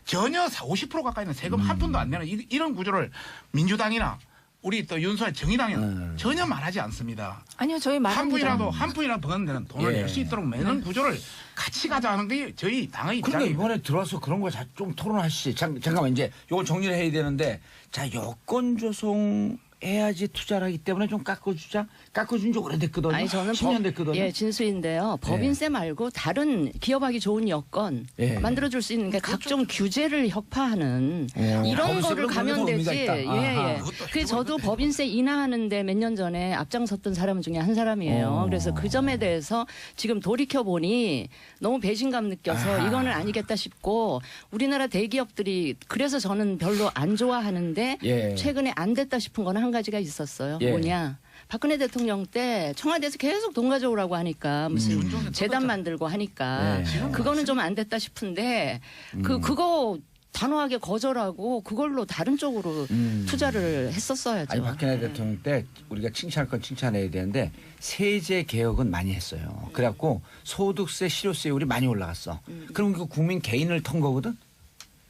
S3: 전혀 50% 가까이는 세금 한 푼도 안 내는 이런 구조를 민주당이나 우리 또 윤수아 정의당은 전혀 말하지 않습니다.
S5: 아니요, 저희
S3: 한
S5: 말합니다.
S3: 푼이라도 버는 데는 돈을
S1: 예.
S3: 낼 수 있도록 매는 구조를 같이 가자는 게 저희 당의
S1: 그러니까
S3: 입장입니다.
S1: 이번에 들어와서 그런 거 좀 토론하시지. 잠깐만 이제 이걸 정리를 해야 되는데 자 여건 조성해야지 투자를 하기 때문에 좀 깎아주자. 깎아준 지 오래됐거든요.
S2: 아니 저는
S1: 10년 됐거든요.
S2: 예, 진수인데요. 법인세 말고 다른 기업하기 좋은 여건
S1: 예.
S2: 만들어줄 수 있는 게 각종 규제를 혁파하는 이런
S1: 법인세는
S2: 거를
S1: 그런
S2: 가면
S1: 게 더 의미가
S2: 되지.
S1: 있다. 아하.
S2: 예. 그래서 저도 법인세 인하하는데 몇 년 전에 앞장섰던 사람 중에 한 사람이에요. 그래서 그 점에 대해서 지금 돌이켜 보니 너무 배신감 느껴서 이거는 아니겠다 싶고 우리나라 대기업들이 그래서 저는 별로 안 좋아하는데
S1: 예.
S2: 최근에 안 됐다 싶은 거는 한 가지가 있었어요.
S1: 예.
S2: 뭐냐? 박근혜 대통령 때 청와대에서 계속 돈 가져오라고 하니까 무슨 재단 만들고 하니까
S1: 예.
S2: 그거는 좀 안 됐다 싶은데 그거 단호하게 거절하고 그걸로 다른 쪽으로 투자를 했었어야죠.
S1: 아니 박근혜 대통령 때 우리가 칭찬할 건 칭찬해야 되는데 세제 개혁은 많이 했어요. 그래갖고 소득세, 실효세율이 많이 올라갔어. 그럼 그 국민 개인을 턴 거거든.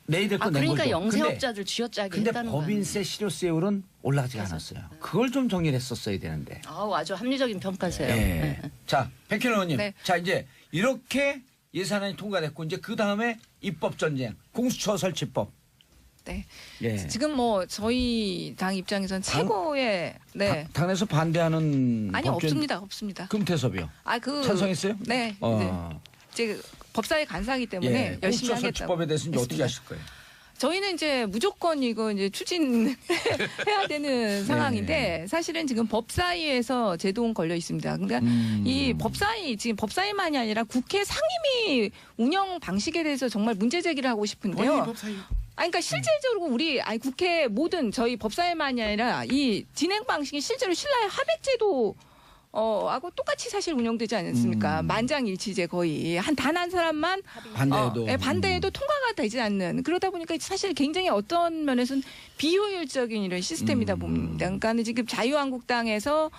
S1: 내일 건 낸
S2: 그러니까
S1: 거죠.
S2: 영세업자들 쥐어짜기
S1: 근데
S2: 했다는 거예요.
S1: 법인세, 실효세율은 올라가지 않았어요. 그걸 좀 정리를 했었어야 되는데.
S2: 아우, 아주 합리적인 평가세요.
S1: 예.
S2: 네.
S1: 자, 백현 의원님.
S5: 네.
S1: 자, 이제 이렇게 예산안이 통과됐고 이제 그 다음에 입법 전쟁, 공수처 설치법.
S5: 네.
S1: 예.
S5: 지금 뭐 저희 당 입장에선 최고의 네.
S1: 당에서 반대하는
S5: 아니
S1: 법전
S5: 없습니다.
S1: 금태섭이요.
S5: 그
S1: 찬성했어요?
S5: 네.
S1: 어.
S5: 이제 법사위 간사이기 때문에
S1: 예.
S5: 열심히
S1: 공수처
S5: 하겠다고.
S1: 설치법에 대해서 이제 어떻게 하실 거예요?
S5: 저희는 이제 무조건 이거 이제 추진해야 되는 상황인데 사실은 지금 법사위에서 제동 걸려 있습니다. 그러니까 이 법사위 지금 법사위만이 아니라 국회 상임위 운영 방식에 대해서 정말 문제 제기를 하고 싶은데요.
S3: 본인이 법사위.
S5: 그러니까 실질적으로 우리 국회 모든 저희 법사위만이 아니라 이 진행 방식이 실제로 신라의 하백제도 하고 똑같이 사실 운영되지 않습니까? 만장일치제 거의 단 한 사람만
S1: 반대해도.
S5: 반대해도 통과가 되지 않는 그러다 보니까 사실 굉장히 어떤 면에서는 비효율적인 이런 시스템이다 봅니다. 그러니까 지금 자유한국당에서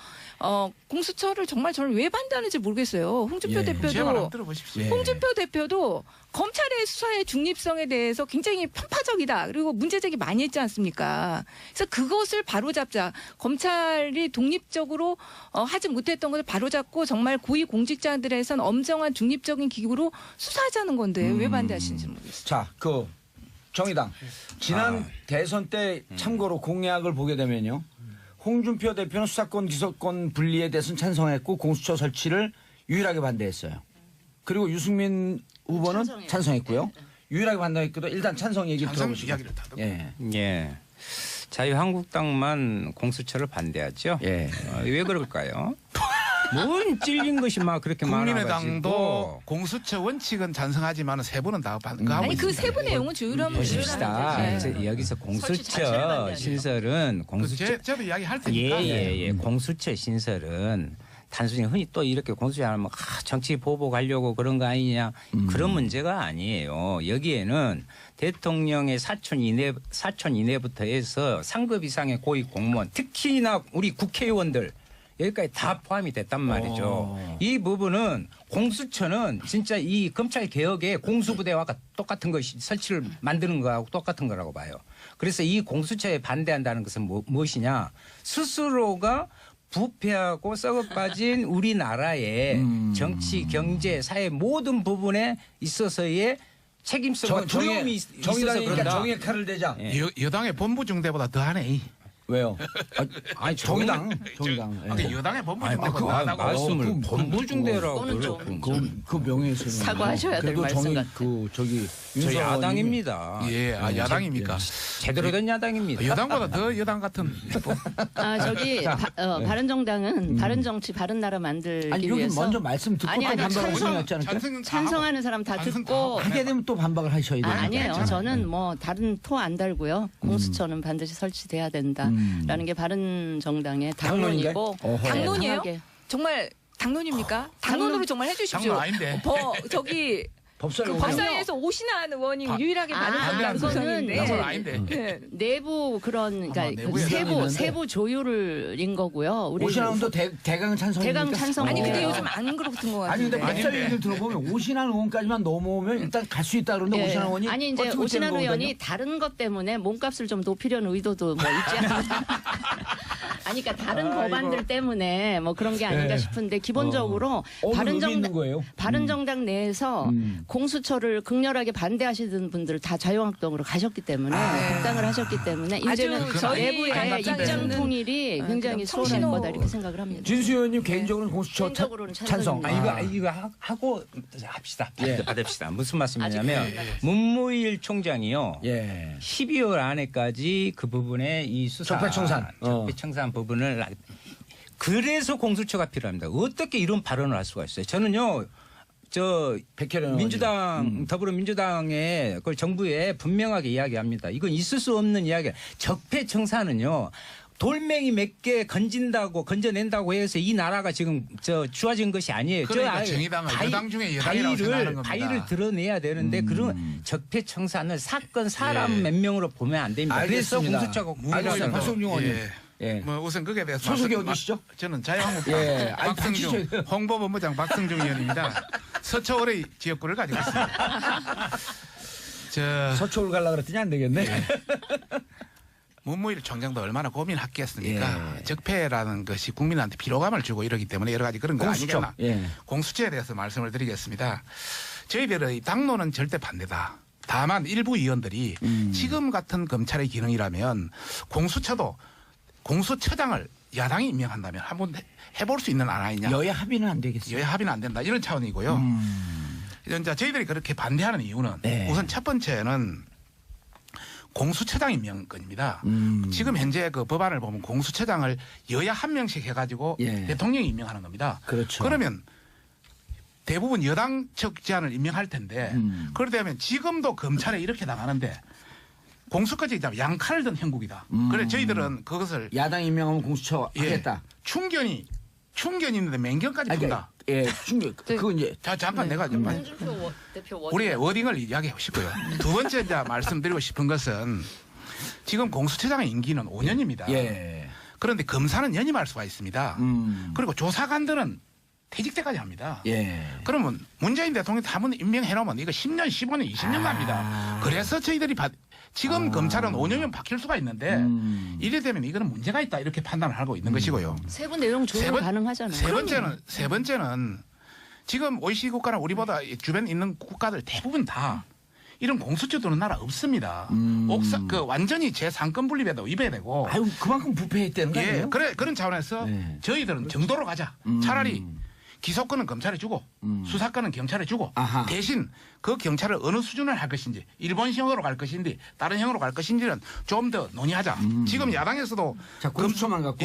S5: 공수처를 정말 저는 왜 반대하는지 모르겠어요. 홍준표
S1: 예.
S3: 제 말
S5: 대표도
S3: 한번 들어보십시오.
S1: 예.
S5: 홍준표 대표도 검찰의 수사의 중립성에 대해서 굉장히 편파적이다. 그리고 문제제기 많이 했지 않습니까? 그래서 그것을 바로잡자. 검찰이 독립적으로 하지 못했던 것을 바로잡고 정말 고위 공직자들에선 엄정한 중립적인 기구로 수사하자는 건데 왜 반대하시는지 모르겠어요.
S1: 자, 그 정의당 지난 대선 때 참고로 공약을 보게 되면요. 홍준표 대표는 수사권 기소권 분리에 대해서는 찬성했고 공수처 설치를 유일하게 반대했어요. 그리고 유승민 후보는
S2: 찬성해요.
S1: 찬성했고요. 유일하게 반대했거든. 일단 찬성 얘기
S3: 찬성
S1: 들어보시죠.
S3: 이야기를 다 듣고.
S1: 예.
S4: 예. 자유한국당만 공수처를 반대하죠.
S1: 예.
S4: 왜 그럴까요? 뭔 찔린 것이 막 그렇게 많아가지고.
S3: 국민의당도 공수처 원칙은 찬성하지만 세 분은 다 반대하고
S5: 아니 그
S3: 있습니다.
S5: 세부 내용은 조율하면
S4: 보십시다.
S5: 조율하면
S4: 여기서
S2: 설치 자체를
S4: 공수처
S2: 반대하는
S4: 신설은 공수처
S3: 저도 이야기할 테니까.
S4: 예예예 공수처 신설은 단순히 흔히 또 이렇게 공수처하면 정치 보복 하려고 그런 거 아니냐 그런 문제가 아니에요. 여기에는 대통령의 사촌 이내부터 해서 상급 이상의 고위 공무원 특히나 우리 국회의원들 여기까지 다 포함이 됐단 말이죠. 이 부분은 공수처는 진짜 이 검찰 개혁의 공수부대와 똑같은 것이 설치를 만드는 거하고 똑같은 거라고 봐요. 그래서 이 공수처에 반대한다는 것은 무엇이냐? 스스로가 부패하고 썩어빠진 우리나라의 정치, 경제, 사회 모든 부분에 있어서의 책임성과 두려움이 있어서
S1: 정의당이니까
S4: 그런다.
S1: 정의의 칼을 대자.
S3: 여당의 본부 중대보다 더하네.
S1: 왜요? 아니 정의당. 정의당. 예.
S3: 근데 여당의 본부
S4: 아니,
S3: 중대보다
S4: 그거
S3: 더하다고.
S4: 말씀을 본부중대라고
S2: 그거는 좀
S4: 그렇고
S1: 그 명예훼손.
S2: 사과하셔야 될
S1: 그래도
S2: 말씀
S1: 정의
S2: 같아요.
S1: 그 저기
S4: 저
S1: 윤석열
S4: 야당입니다.
S3: 예, 야당입니까?
S4: 제대로 된 야당입니다.
S3: 여당보다 더 여당 같은.
S2: 저기 바른정당은 바른 정치, 바른 나라 만들기
S1: 아니 여기
S2: 위해서
S1: 먼저 말씀 듣고
S2: 아니,
S1: 또
S2: 아니,
S1: 반박을
S2: 찬성-
S1: 하지 않을까요?
S2: 찬성하는 사람 다
S3: 찬성 다
S2: 듣고
S3: 하고.
S1: 하게 되면 또 반박을 하셔야 돼요.
S2: 아니에요. 저는 뭐 다른 토 안 달고요. 공수처는 반드시 설치돼야 된다라는 게 바른 정당의
S1: 당론인가요?
S2: 당론이고
S1: 어허.
S5: 당론이에요?
S2: 강하게.
S5: 정말 당론입니까? 당론으로 정말 해주십시오.
S3: 당론 아닌데.
S5: 저기
S1: 법사위
S5: 그 법사위에서 오신한 의원이 유일하게 반대한다는
S2: 그거는
S5: 소송인데.
S3: 당론 아닌데.
S5: 네.
S2: 내부 그런 그러니까
S3: 내부에
S2: 세부 조율인 거고요. 우리
S1: 오신환도 대강 찬성입니까?
S2: 대강 찬성.
S5: 아니 근데
S2: 네.
S5: 요즘 안 그렇던 것
S1: 아니 근데
S5: 같은데.
S1: 법사위 얘기를 들어보면 오신환 의원까지만 넘어오면 일단 갈 수 있다 그러는데
S2: 예.
S1: 오신환 의원이
S2: 아니 이제
S1: 버티고
S2: 오신환
S1: 있다는
S2: 의원이
S1: 거거든요.
S2: 다른 것 때문에 몸값을 좀 높이려는 의도도 뭐 있지 않나. 아니 그러니까 다른 법안들 때문에 뭐 그런 게 아닌가
S1: 네.
S2: 싶은데 기본적으로
S1: 의미 있는 거예요.
S2: 바른정당 내에서 공수처를 극렬하게 반대하시던 분들 다 자유한국당으로 가셨기 때문에 복당을 하셨기 때문에 이제는
S5: 아주 저희
S2: 내부의
S5: 입장에서는
S2: 입장 통일이 굉장히
S5: 그럼
S2: 수월할
S5: 청신호-
S2: 거다 이렇게 생각을 합니다.
S1: 진수 의원님 개인적으로는 공수처
S2: 개인적으로는
S1: 찬성.
S2: 찬성입니다.
S4: 이거 하고 합시다.
S1: 예.
S4: 받읍시다. 무슨 말씀이냐면 문무일 총장이요.
S1: 예.
S4: 12월 안에까지 그 부분에 이 수사
S1: 적폐청산.
S4: 적폐청산 부분을 그래서 공수처가 필요합니다. 어떻게 이런 발언을 할 수가 있어요? 저는요.
S1: 백혜련
S4: 민주당 더불어민주당의 그걸 정부에 분명하게 이야기합니다. 이건 있을 수 없는 이야기야. 적폐청산은요. 돌멩이 몇 개 건져낸다고 해서 이 나라가 지금 좋아진 것이 아니에요.
S3: 그러니까 정의당은 여당 중에 여당이라고 생각하는 겁니다.
S4: 바위를 드러내야 되는데 그런 적폐청산을 사건 사람 몇 명으로 보면 안 됩니다. 그래서
S1: 알겠습니다.
S4: 공수처가
S1: 알겠습니다. 박성중 의원님.
S3: 예.
S1: 예.
S3: 뭐 우선 그게 대해서
S1: 소속이
S3: 말씀-
S1: 어디시죠?
S3: 저는 자유한국당
S1: 예. 아니,
S3: 박성중
S1: 닥치셔야
S3: 홍보본부장 박성중 의원입니다. 서초을의 지역구를 가지고 있습니다.
S1: 서초를 가려고 그랬더니 안 되겠네.
S3: 문무일 총장도 얼마나 고민했겠습니까? 적폐라는 것이 국민한테 피로감을 주고 이러기 때문에 여러 가지 그런 거
S1: 공수처.
S3: 아니겠나.
S1: 예.
S3: 공수처에 대해서 말씀을 드리겠습니다. 저희들의 당론은 절대 반대다. 다만 일부 의원들이 지금 같은 검찰의 기능이라면 공수처장을 야당이 임명한다면 한번 해볼 수 있는 안 아니냐.
S1: 여야 합의는 안 되겠어요.
S3: 여야 합의는 안 된다. 이런 차원이고요. 이제 저희들이 그렇게 반대하는 이유는
S1: 네.
S3: 우선 첫 번째는 공수처장 임명권입니다. 지금 현재 그 법안을 보면 공수처장을 여야 한 명씩 해가지고
S1: 예.
S3: 대통령이 임명하는 겁니다.
S1: 그렇죠.
S3: 그러면 대부분 여당 측 제안을 임명할 텐데 그러다면 지금도 검찰에 이렇게 나가는데 공수까지 양칼을 든 형국이다. 그래 저희들은 그것을
S1: 야당 임명하면 공수처 하겠다.
S3: 충견이 있는데 맹견까지
S1: 아니,
S3: 푼다.
S1: 예, 충격. 그건 이제
S3: 자, 잠깐 내가 좀
S2: 홍준표 대표
S3: 우리의 워딩을 이야기하고 싶고요. 두 번째 이제 말씀드리고 싶은 것은 지금 공수처장의 임기는 5년입니다.
S1: 예.
S3: 그런데 검사는 연임할 수가 있습니다. 그리고 조사관들은 퇴직 때까지 합니다.
S1: 예.
S3: 그러면 문재인 대통령이 한번 임명해놓으면 이거 10년, 15년, 20년 갑니다. 그래서 저희들이 지금 검찰은 5년이면 바뀔 수가 있는데 이래 되면 이거는 문제가 있다 이렇게 판단을 하고 있는 것이고요.
S2: 세부 내용 조정 가능하잖아요.
S3: 세 번째는 지금 OECD 국가나 우리보다 주변에 있는 국가들 대부분 다 이런 공수처 두는 나라 없습니다. 완전히 제3권 분립에도 위배되고.
S1: 아유, 그만큼 부패했다는 거 아니에요?
S3: 그런 차원에서
S1: 네.
S3: 저희들은 정도로 가자. 차라리 기소권은 검찰에 주고 수사권은 경찰에 주고
S1: 아하.
S3: 대신 그 경찰을 어느 수준을 할 것인지 일본형으로 갈 것인지 다른 형으로 갈 것인지는 좀 더 논의하자. 지금 야당에서도
S1: 자, 공수처만 갖고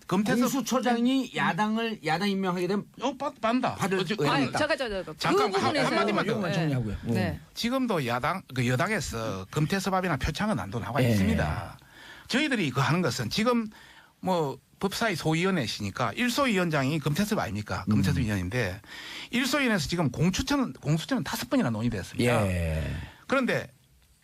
S1: 공수처장이 야당 임명하게 되면
S3: 받는다.
S1: 받을
S5: 아니,
S1: 있다.
S5: 그
S3: 잠깐
S5: 부분에서
S3: 한마디만 더.
S1: 이것만 정리하고요.
S5: 네.
S3: 지금도 여당에서 금태섭합이나 표창은 안도 나와
S1: 예.
S3: 있습니다. 저희들이 그 하는 것은 지금 뭐 법사위 소위원회시니까 1소위원장이 금태섭 아닙니까? 금태섭 위원인데 1소위원회에서 지금 공수처는 5번이나 논의됐습니다.
S1: 예.
S3: 그런데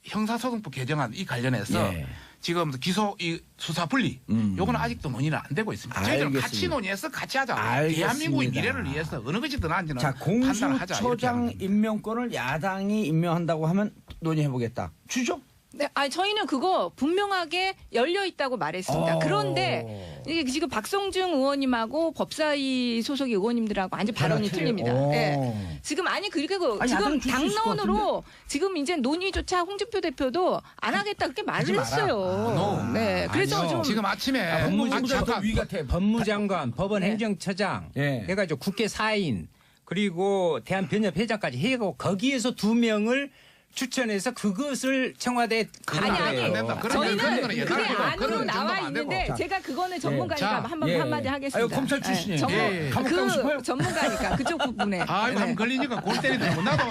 S3: 형사소송법 개정안 이 관련해서
S1: 예.
S3: 지금 이 수사 분리 요거는 아직도 논의는 안 되고 있습니다. 저희들은 같이
S1: 알겠습니다.
S3: 논의해서 같이 하자.
S1: 알겠습니다.
S3: 대한민국의 미래를 위해서 어느 것이 더 나은지는
S1: 자,
S3: 판단을 하자. 이렇게 하는
S1: 공수처장
S3: 겁니다.
S1: 임명권을 야당이 임명한다고 하면 논의해보겠다. 주죠?
S5: 네, 아니 저희는 그거 분명하게 열려 있다고 말했습니다. 그런데 이게 지금 박성중 의원님하고 법사위 소속의 의원님들하고 완전 발언이 틀립니다. 예. 지금 그리고
S1: 아니,
S5: 지금
S1: 야당은 줄수 있을 것
S5: 당론으로 지금 이제 논의조차 홍준표 대표도 안 하겠다 그렇게 말을
S3: 하지 마라.
S5: 했어요. 네, 그래서
S4: 아니요.
S5: 좀
S3: 지금 아침에
S1: 법무장관 더 위 같아.
S4: 법무장관, 법원행정처장,
S1: 예.
S4: 해가지고 국회 사인 그리고 대한변협회장까지 해고 거기에서 2명을 추천해서 그것을 청와대에
S5: 아니
S3: 안 된다. 그런
S5: 저희는
S3: 거는
S5: 그게
S3: 예단하고
S5: 안으로
S3: 그런
S5: 나와
S3: 정도면 안 되고.
S5: 있는데
S1: 자.
S5: 제가 그거는 전문가니까
S3: 자.
S5: 한마디 하겠습니다.
S1: 아유, 검찰 출신이에요.
S3: 예.
S1: 감옥 가고 싶어요?
S5: 그 전문가니까 그쪽 부분에.
S3: 아이고 한번 걸리니까 골 때리더라고. 나도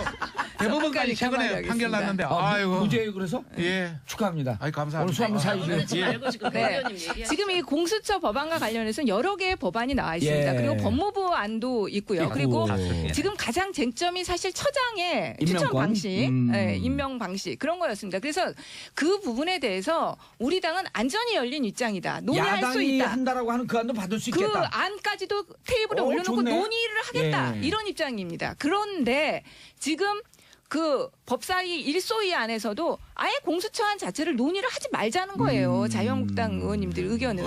S3: 대법원까지 최근에
S5: 하겠습니다.
S3: 판결 났는데
S1: 아,
S3: 아이고.
S1: 무죄예요, 그래서?
S3: 예.
S1: 축하합니다.
S3: 아이 감사합니다.
S1: 오늘 수 한번 사주세요.
S2: 지금 알고 지금
S5: 네.
S2: 의원님 얘기하시죠.
S5: 지금 이 공수처 법안과 관련해서는 여러 개의 법안이 나와 있습니다.
S1: 예.
S5: 그리고 법무부 안도 있고요.
S1: 있고.
S5: 그리고
S1: 예.
S5: 지금 가장 쟁점이 사실 처장의
S1: 임명권?
S5: 추천 방식,
S1: 예,
S5: 임명 방식 그런 거였습니다. 그래서 그 부분에 대해서 우리 당은 안전히 열린 입장이다. 논의할 수
S1: 야당이
S5: 있다.
S1: 한다라고 하는 그 안도 받을 수
S5: 그
S1: 있겠다.
S5: 안까지도 테이블에 올려놓고
S1: 좋네.
S5: 논의를 하겠다.
S1: 예.
S5: 이런 입장입니다. 그런데 지금 그 법사위 일소위 안에서도 아예 공수처안 자체를 논의를 하지 말자는 거예요. 자유한국당 의원님들 의견은.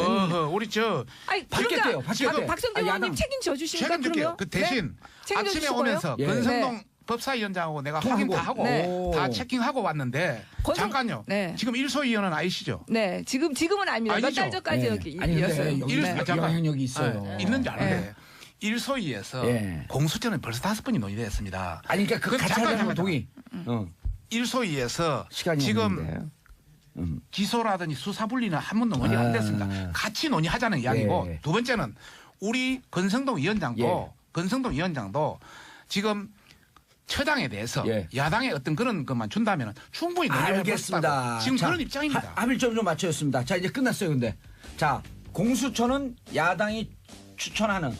S3: 우리 저
S5: 아니,
S1: 받겠대요,
S5: 그러니까
S1: 받겠대.
S5: 박성준
S1: 아,
S5: 의원님
S1: 야당.
S5: 책임져 주십니까?
S3: 책임질게요.
S5: 그러면?
S3: 그 대신
S5: 네? 책임져
S3: 아침에
S5: 주실
S3: 오면서
S1: 거예요?
S3: 권성동
S5: 네.
S3: 법사위원장하고 내가
S1: 통화하고.
S3: 확인 다 하고
S5: 네.
S3: 다 체킹하고 왔는데 잠깐요.
S5: 네.
S3: 지금 1소위원은 아니시죠?
S5: 네, 지금은 아닙니다. 몇
S3: 아니죠?
S5: 달 전까지
S1: 예.
S5: 여기
S1: 아니, 근데
S5: 이었어요.
S1: 여기
S3: 네.
S1: 영향력이 있어요.
S3: 네. 있는지 아는데 1소위에서
S1: 예.
S3: 공수처는 벌써 5번이 논의됐습니다.
S1: 아니, 그러니까 그 같이
S3: 잠깐,
S1: 하자는
S3: 잠깐.
S1: 동의.
S3: 1소위에서
S1: 시간이
S3: 지금
S1: 없는데.
S3: 기소라든지 수사 분리는 한 번도 논의가 안 됐습니다. 같이 논의하자는 이야기고
S1: 예.
S3: 두 번째는 우리 권성동 위원장도 지금 처장에 대해서
S1: 예.
S3: 야당의 어떤 그런 것만 준다면 충분히 논의를 해볼 수
S1: 알겠습니다.
S3: 있다고 지금
S1: 자,
S3: 그런 입장입니다.
S1: 합의점 좀 맞춰졌습니다. 자, 이제 끝났어요, 근데. 자, 공수처는 야당이 추천하는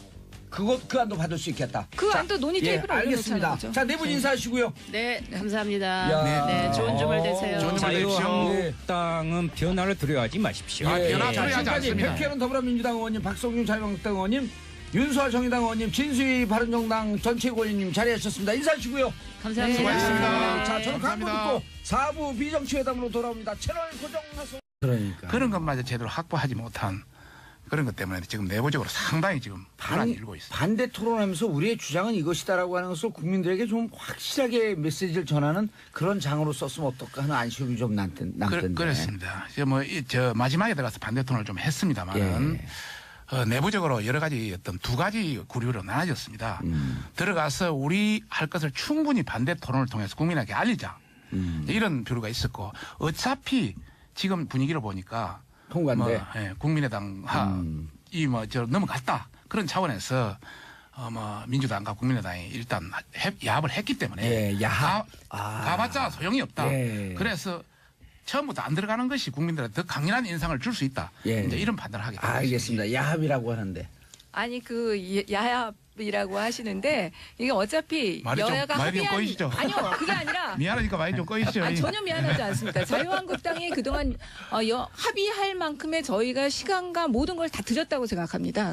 S1: 그 안도 받을 수 있겠다.
S5: 그 안도 논의 테이블에 올려놓자는
S1: 알겠습니다.
S5: 거죠.
S1: 자, 네 분 인사하시고요.
S2: 네, 감사합니다.
S1: 야.
S2: 네, 좋은 주말 되세요.
S3: 좋은 주말 되십시오.
S4: 자유한국당은 변화를 두려워하지 마십시오.
S3: 아, 변화
S1: 자,
S3: 두려워하지
S1: 지금까지
S3: 않습니다.
S1: 백혜련 더불어민주당 의원님, 박성준 자유한국당 의원님, 윤수아 정의당 의원님, 진수희 바른정당 전체고위원님 자리하셨습니다. 인사하시고요.
S2: 감사합니다.
S3: 수고하셨습니다.
S1: 자, 저는 광고
S3: 감사합니다.
S1: 듣고 4부 비정치회담으로 돌아옵니다. 채널 고정하소. 그러니까.
S3: 그런 것마저 제대로 확보하지 못한 그런 것 때문에 지금 내부적으로 상당히 지금 분란이 일고 있습니다.
S1: 반대 토론하면서 우리의 주장은 이것이다라고 하는 것을 국민들에게 좀 확실하게 메시지를 전하는 그런 장으로 썼으면 어떨까 하는 안심이 좀 남던데.
S3: 그렇습니다. 저 마지막에 들어가서 반대 토론을 좀 했습니다만은 내부적으로 여러 가지 어떤 두 가지 구류로 나눠졌습니다. 들어가서 우리 할 것을 충분히 반대 토론을 통해서 국민에게 알리자. 이런 부류가 있었고 어차피 지금 분위기를 보니까
S1: 통과인데.
S3: 국민의당 저 넘어갔다 그런 차원에서 민주당과 국민의당이 일단 야합을 했기 때문에
S1: 예, 야합.
S3: 가봤자 소용이 없다.
S1: 예.
S3: 그래서 처음부터 안 들어가는 것이 국민들한테 더 강인한 인상을 줄 수 있다.
S1: 예.
S3: 이제 이런 판단을 하게 됩니다.
S1: 알겠습니다. 야합이라고 하는데.
S5: 아니 그 야합이라고 하시는데 이게 어차피
S3: 말이 좀-
S5: 여야가
S3: 말이 좀
S5: 합의한
S3: 꼬이시죠?
S5: 아니요 그게 아니라
S3: 미안하니까 많이 좀 꺼이시죠.
S5: 아니, 전혀 미안하지 않습니다. 자유한국당이 그동안 합의할 만큼의 저희가 시간과 모든 걸 다 드렸다고 생각합니다.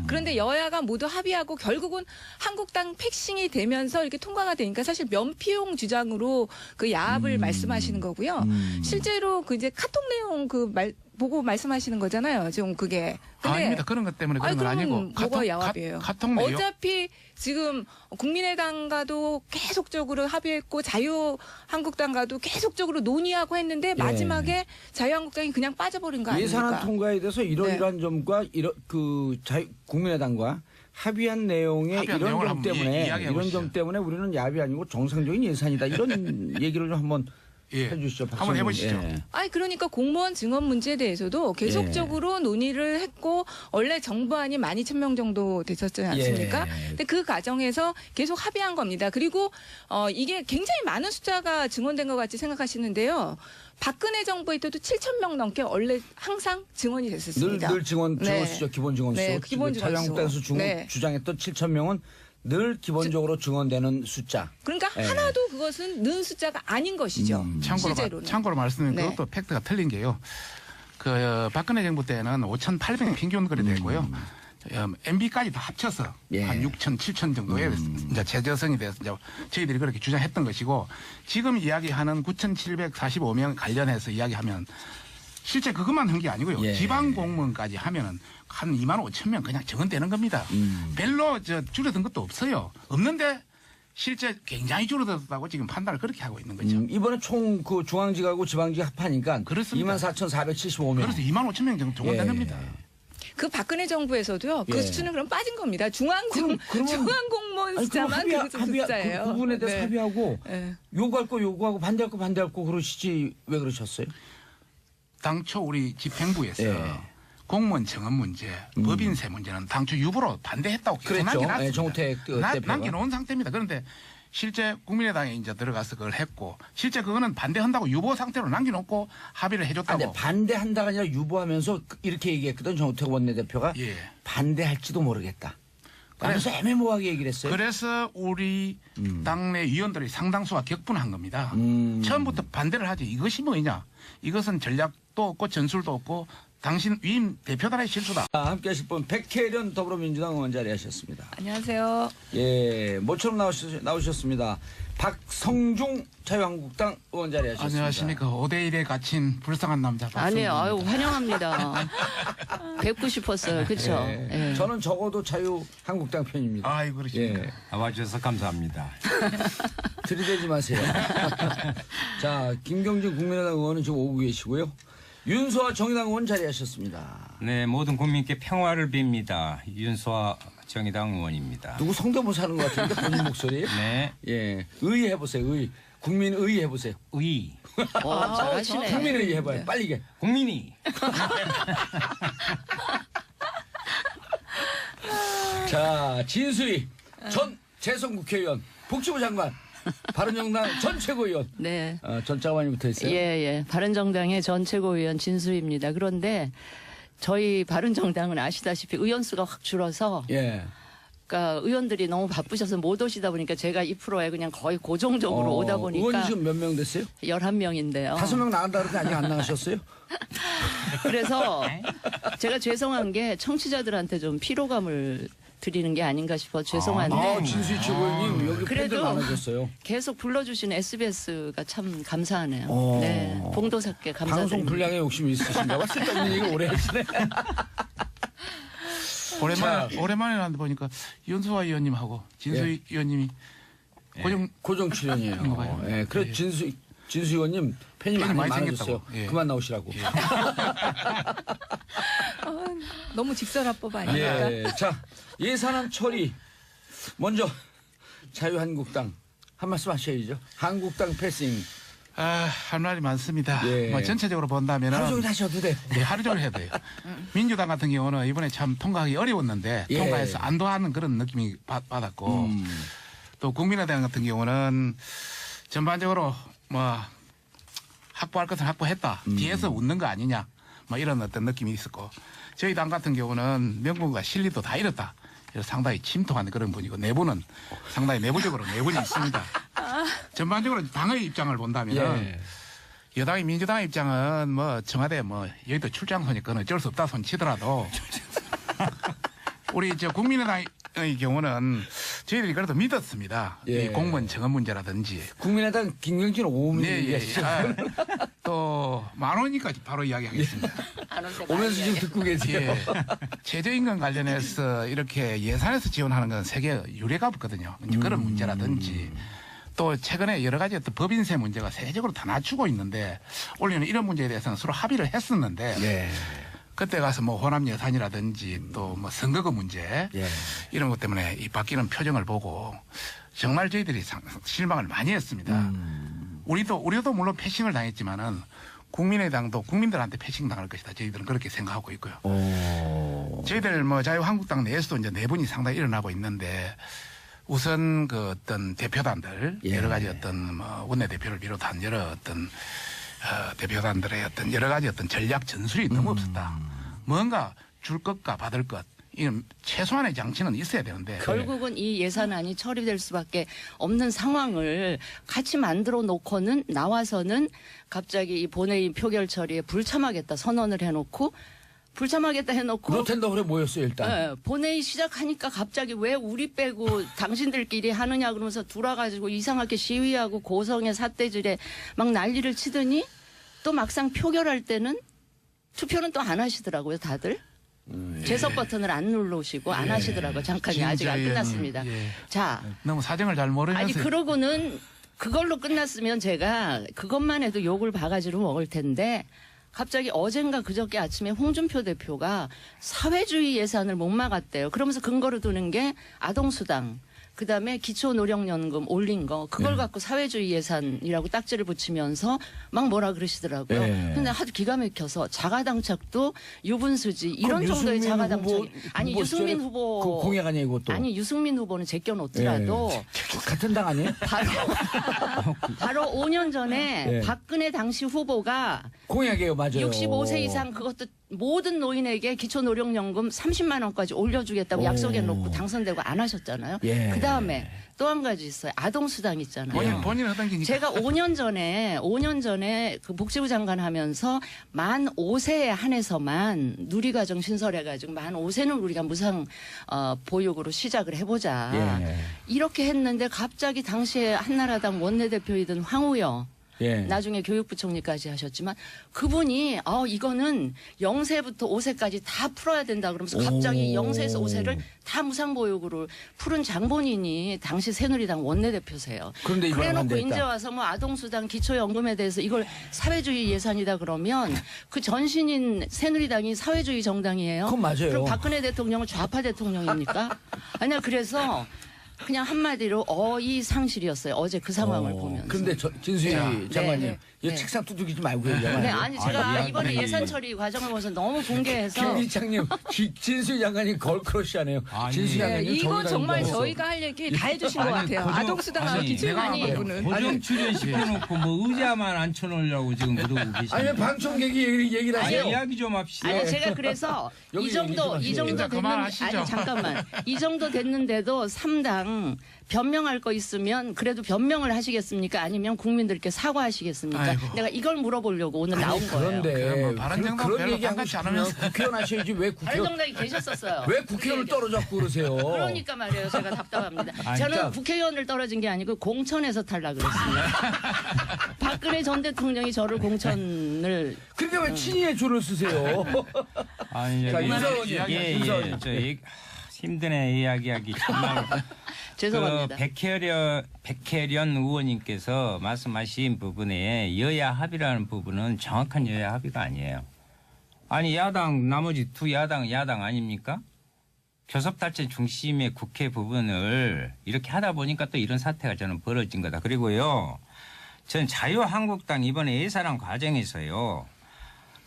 S5: 그런데 여야가 모두 합의하고 결국은 한국당 패싱이 되면서 이렇게 통과가 되니까 사실 면피용 주장으로 그 야합을 말씀하시는 거고요. 실제로 그 이제 카톡 내용 보고 말씀하시는 거잖아요. 지금 그게. 근데
S3: 아닙니다. 그런 것 때문에 그런 건
S5: 그러면
S3: 아니고
S5: 뭐가 야합이에요?
S3: 카톡 내용
S5: 어차피 지금 국민의당과도 계속적으로 합의했고 자유한국당과도 계속적으로 논의하고 했는데 마지막에 자유한국당이 그냥 빠져버린 거 아닙니까?
S1: 예산안 통과에 대해서 이러이러한 점과 국민의당과 합의한 내용의
S3: 합의한
S1: 이런
S3: 내용을
S1: 점
S3: 한번
S1: 때문에
S3: 이야기해
S1: 이런
S3: 보시죠.
S1: 점 때문에 우리는 야합이 아니고 정상적인 예산이다. 이런 얘기를 좀 한번
S3: 예.
S1: 해주시죠.
S3: 한번
S1: 박성준.
S3: 해보시죠.
S1: 예.
S5: 아니 그러니까 공무원 증언 문제에 대해서도 계속적으로 논의를 했고 원래 정부안이 12,000명 정도 됐었지 않습니까?
S1: 예.
S5: 근데 그 과정에서 계속 합의한 겁니다. 그리고 이게 굉장히 많은 숫자가 증언된 것 같이 생각하시는데요. 박근혜 정부에 때도 7,000명 넘게 원래 항상 증언이 됐었습니다.
S1: 늘 증언
S5: 네.
S1: 수죠. 기본 증언 수.
S5: 네, 기본 증언 수.
S1: 자유한국당에서
S5: 네.
S1: 주장했던 7,000명은 늘 기본적으로 증언되는 숫자.
S5: 그러니까
S1: 예.
S5: 하나도 그것은 는 숫자가 아닌 것이죠. 실제로는.
S3: 참고로 말씀드리면
S5: 네.
S3: 그것도 팩트가 틀린 게요. 박근혜 정부 때는 5,800 평균 거리 되고요. MB까지 다 합쳐서
S1: 예.
S3: 한 6천, 7천 정도의 이제 제저성이 돼서 이제 저희들이 그렇게 주장했던 것이고 지금 이야기하는 9,745명 관련해서 이야기하면 실제 그것만 한 게 아니고요.
S1: 예.
S3: 지방 공무원까지 하면은 한 2만 5천 명 그냥 적은되는 겁니다. 별로 줄어든 것도 없어요. 없는데 실제 굉장히 줄어들었다고 지금 판단을 그렇게 하고 있는 거죠.
S1: 이번에 총 그 중앙지하고 지방지 합하니까
S3: 그렇습니다.
S1: 24,475명.
S3: 그래서 2만 5천 명 정도 적은된
S1: 예.
S3: 겁니다.
S5: 그 박근혜 정부에서도요. 그
S1: 예.
S5: 수준은 그럼 빠진 겁니다. 중앙
S1: 그러면-
S5: 공무원 숫자만 그 숫자예요.
S1: 그 부분에 대해서
S5: 네.
S1: 합의하고
S5: 네.
S1: 요구할 거 요구하고 반대할 거 반대할 거 그러시지 왜 그러셨어요?
S3: 당초 우리 집행부에서
S1: 예.
S3: 공무원 정원 문제, 법인세 문제는 당초 유보로 반대했다고 계속
S1: 그랬죠.
S3: 남겨놨습니다.
S1: 예, 정우택 대표가.
S3: 남겨놓은 상태입니다. 그런데 실제 국민의당에 이제 들어가서 그걸 했고 실제 그거는 반대한다고 유보 상태로 남겨놓고 합의를 해줬다고.
S1: 근데 반대한다가 아니라 유보하면서 이렇게 얘기했거든 정우택 원내대표가
S3: 예.
S1: 반대할지도 모르겠다. 그래서 애매모호하게 얘기를 했어요.
S3: 그래서 우리 당내 위원들이 상당수가 격분한 겁니다. 처음부터 반대를 하지. 이것이 뭐냐? 이것은 전략도 없고 전술도 없고 당신 위임 대표단의 실수다.
S1: 함께 하실 분 백혜련 더불어민주당 의원 자리하셨습니다.
S5: 안녕하세요.
S1: 예, 모처럼 나오셨습니다. 박성중 자유한국당 의원 자리하셨습니다.
S3: 안녕하십니까. 5대1에 갇힌 불쌍한 남자
S2: 아니에요.
S3: 박성준입니다.
S2: 아유, 환영합니다. 뵙고 싶었어요. 그렇죠?
S1: 예. 저는 적어도 자유한국당 편입니다.
S3: 아이 그러십니까.
S1: 예.
S4: 와주셔서 감사합니다.
S1: 들이대지 마세요. 자, 김경진 국민의당 의원은 지금 오고 계시고요. 윤수아 정의당 의원 자리하셨습니다.
S4: 네, 모든 국민께 평화를 빕니다. 윤수아 정의당 의원입니다.
S1: 누구 성대모사 하는 것 같은데 본인 목소리?
S4: 네,
S1: 예, 의 해보세요. 의. 국민의 해보세요.
S4: 의,
S2: 잘하시네.
S1: 국민의 해봐요. 빨리 게.
S4: 국민이.
S1: 자, 진수희 전 재선국회의원, 복지부 장관, 바른정당 전 최고위원.
S2: 네.
S1: 전자가 많이 붙어 있어요.
S2: 예, 예. 바른정당의 전 최고위원 진수입니다. 그런데 저희 바른정당은 아시다시피 의원수가 확 줄어서
S1: 예.
S2: 그러니까 의원들이 너무 바쁘셔서 못 오시다 보니까 제가 이 프로에 그냥 거의 고정적으로 오다 보니까
S1: 의원이 지금 몇 명 됐어요?
S2: 11명인데요.
S1: 5명 나간다 그러는데 아직 안 나가셨어요?
S2: 그래서 제가 죄송한 게 청취자들한테 좀 피로감을 드리는 게 아닌가 싶어 죄송한데
S1: 아, 진수희 최고위원님 여기 팬들
S2: 그래도
S1: 많아졌어요.
S2: 계속 불러주신 SBS가 참 감사하네요.
S1: 어.
S2: 네, 봉도사께
S1: 방송
S2: 감사드립니다.
S1: 분량에 욕심이 있으신가 봐. 쓸데없는 얘기 오래 하시네.
S3: 오랜만에 나왔는데 보니까 윤수아 의원님하고 진수희 의원님이
S1: 고정 출연이에요.
S3: 그런가 봐요.
S1: 예, 그래
S3: 예.
S1: 진수 의원님 팬이
S3: 팬이
S1: 많이
S3: 많이
S1: 많아졌어요.
S3: 생겼다고. 예.
S1: 그만 나오시라고.
S5: 너무 직설합법 아닙니까?
S1: 예. 자, 예산안 처리. 먼저 자유한국당 한 말씀 하셔야죠. 한국당 패싱.
S3: 할 말이 많습니다.
S1: 예.
S3: 뭐 전체적으로 본다면은
S1: 하루 종일 하셔도 돼.
S3: 네, 하루 종일 해야 돼요. 민주당 같은 경우는 이번에 참 통과하기 어려웠는데
S1: 예.
S3: 통과해서 안도하는 그런 느낌이 받았고 또 국민의당 같은 경우는 전반적으로 뭐 확보할 것은 확보했다. 뒤에서 웃는 거 아니냐. 뭐 이런 어떤 느낌이 있었고 저희 당 같은 경우는 명분과 실리도 다 잃었다. 그래서 상당히 침통한 그런 분이고 내부는 상당히 내부적으로 내분이 있습니다. 전반적으로 당의 입장을 본다면
S1: 예.
S3: 여당의 민주당의 입장은 뭐 청와대 뭐 여의도 출장소니까 어쩔 수 없다 손치더라도 우리 저 국민의당의 경우는 저희들이 그래도 믿었습니다.
S1: 예.
S3: 이 공무원 정원 문제라든지
S1: 국민의당 김경진 오음이
S3: 네, 예,
S1: 얘기하시죠.
S3: 또 10,000원이니까 바로 이야기하겠습니다.
S1: 오면서 지금 듣고 계세요.
S3: 예. 최저임금 관련해서 이렇게 예산에서 지원하는 건 세계 유례가 없거든요. 이제 그런 문제라든지 또 최근에 여러 가지 어떤 법인세 문제가 세계적으로 다 낮추고 있는데 올해는 이런 문제에 대해서는 서로 합의를 했었는데
S1: 예.
S3: 그때 가서 뭐 호남 예산이라든지 또 뭐 선거구 문제
S1: 예.
S3: 이런 것 때문에 이 바뀌는 표정을 보고 정말 저희들이 실망을 많이 했습니다. 우리도 물론 패싱을 당했지만은 국민의당도 국민들한테 패싱 당할 것이다. 저희들은 그렇게 생각하고 있고요. 저희들 뭐 자유한국당 내에서도 이제 내분이 상당히 일어나고 있는데 우선 그 어떤 대표단들
S1: 예.
S3: 여러 가지 어떤 뭐 원내대표를 비롯한 여러 어떤 대표단들의 어떤 여러 가지 어떤 전략 전술이 너무 없었다. 뭔가 줄 것과 받을 것 이런 최소한의 장치는 있어야 되는데
S2: 결국은 이 예산안이 처리될 수밖에 없는 상황을 같이 만들어 놓고는 나와서는 갑자기 이 본회의 표결 처리에 불참하겠다 선언을 해놓고 불참하겠다 해놓고
S1: 그렇단다 그래 모였어요 일단.
S2: 예, 본회의 시작하니까 갑자기 왜 우리 빼고 당신들끼리 하느냐 그러면서 돌아가지고 이상하게 시위하고 고성의 삿대질에 막 난리를 치더니 또 막상 표결할 때는 투표는 또 안 하시더라고요 다들. 제석 버튼을 안 누르시고 안 하시더라고요. 잠깐이 아직 안
S3: 진짜
S2: 끝났습니다.
S3: 예.
S2: 자,
S3: 너무 사정을 잘 모르면서
S2: 아니 그러고는 그걸로 끝났으면 제가 그것만 해도 욕을 바가지로 먹을 텐데 갑자기 어젠가 그저께 아침에 홍준표 대표가 사회주의 예산을 못 막았대요. 그러면서 근거로 두는 게 아동수당, 그다음에 기초노령연금 올린 거 그걸 갖고 사회주의 예산이라고 딱지를 붙이면서 막 뭐라 그러시더라고요.
S1: 예.
S2: 근데 아주 기가 막혀서 자가당착도 유분수지 이런
S1: 그럼
S2: 정도의
S1: 유승민
S2: 자가당착이 아니
S1: 후보
S2: 유승민
S1: 시절에
S2: 후보
S1: 그 공약 아니에요 이것도.
S2: 아니 유승민 후보는 제껴놓더라도
S1: 같은 당 아니에요?
S2: 바로 5년 전에
S1: 예.
S2: 박근혜 당시 후보가
S1: 공약이에요 맞아요.
S2: 65세 이상 그것도 모든 노인에게 기초노령연금 30만 원까지 올려주겠다고
S1: 오.
S2: 약속해놓고 당선되고 안 하셨잖아요.
S1: 예.
S2: 그다음에 또 한 가지 있어요. 아동수당 있잖아요.
S3: 본인 하던 게니까
S2: 제가 5년 전에 그 복지부 장관 하면서 만 5세에 한해서만 누리과정 신설해가지고 만 5세는 우리가 무상 보육으로 시작을 해보자.
S1: 예.
S2: 이렇게 했는데 갑자기 당시에 한나라당 원내대표이던 황우여
S1: 예.
S2: 나중에 교육부총리까지 하셨지만 그분이 이거는 0세부터 5세까지 다 풀어야 된다 그러면서 갑자기
S1: 오.
S2: 0세에서 5세를 다 무상보육으로 푸른 장본인이 당시 새누리당 원내대표세요.
S1: 그런데 이번에
S2: 그래놓고
S1: 반대했다.
S2: 이제 와서 뭐 아동수당 기초연금에 대해서 이걸 사회주의 예산이다 그러면 그 전신인 새누리당이 사회주의 정당이에요.
S1: 그건 맞아요.
S2: 그럼 박근혜 대통령은 좌파 대통령입니까? 아니야 그래서 그냥 한마디로 어이상실이었어요. 어제 그 상황을 보면서.
S1: 근데 진수희
S3: 네,
S1: 장관님,
S5: 네,
S1: 이
S5: 네.
S1: 책상 두들기지 말고 얘기하면.
S2: 네, 아니 제가
S4: 아니,
S2: 이번에
S4: 아니,
S2: 예산 처리 과정을 보면서 너무 공개해서
S1: 김기창님, 진수희 장관님 걸크러시하네요.
S4: 아니.
S1: 진수희
S5: 네,
S1: 장관님
S5: 이건 정말
S1: 정의당에서.
S5: 저희가 할 얘기 다 해주신 것
S4: 아니,
S5: 같아요.
S4: 고정-
S5: 아동수당하고
S4: 아니,
S5: 기초요금인
S3: 내가
S5: 부분은.
S4: 고정 출연 시켜놓고 뭐 의자만 앉혀놓으려고 지금 그러고 계시죠.
S1: 아니 방청객이 얘기를
S4: 아니,
S1: 하세요.
S4: 이야기 좀 합시다.
S2: 아니 제가 그래서
S1: 여기
S2: 이 정도
S1: 얘기 좀 하세요.
S3: 일단 그만하시죠.
S2: 아니 잠깐만 이 정도 됐는데도 3당 변명할 거 있으면 그래도 변명을 하시겠습니까? 아니면 국민들께 사과하시겠습니까?
S3: 아이고.
S2: 내가 이걸 물어보려고 오늘 나온 거예요.
S1: 그런데
S3: 뭐 바른정당
S1: 그런
S3: 별로
S1: 얘기하고
S3: 반갑지
S1: 싶으면
S3: 않으면서.
S1: 국회의원 하셔야지 왜 국회의원
S2: 바른정당이 계셨었어요.
S1: 왜 국회의원을 떨어잡고 그러세요?
S2: 그러니까 말이에요. 제가 답답합니다.
S1: 아니,
S2: 저는
S1: 그러니까-
S2: 국회의원을 떨어진 게 아니고 공천에서 탈락을 했습니다. 박근혜 전 대통령이 저를 공천을
S1: 그러니까 왜 친이의 조를 쓰세요?
S4: 아니,
S1: 자,
S4: 저기-
S1: 윤서원님,
S4: 예,
S1: 윤서원님.
S4: 예, 힘드네 이야기하기 정말.
S2: 죄송합니다.
S4: 백혜련 의원님께서 말씀하신 부분에 여야 합의라는 부분은 정확한 여야 합의가 아니에요. 아니 야당 나머지 두 야당 아닙니까? 교섭단체 중심의 국회 부분을 이렇게 하다 보니까 또 이런 사태가 저는 벌어진 거다. 그리고요, 전 자유한국당 이번에 예산안 과정에서요.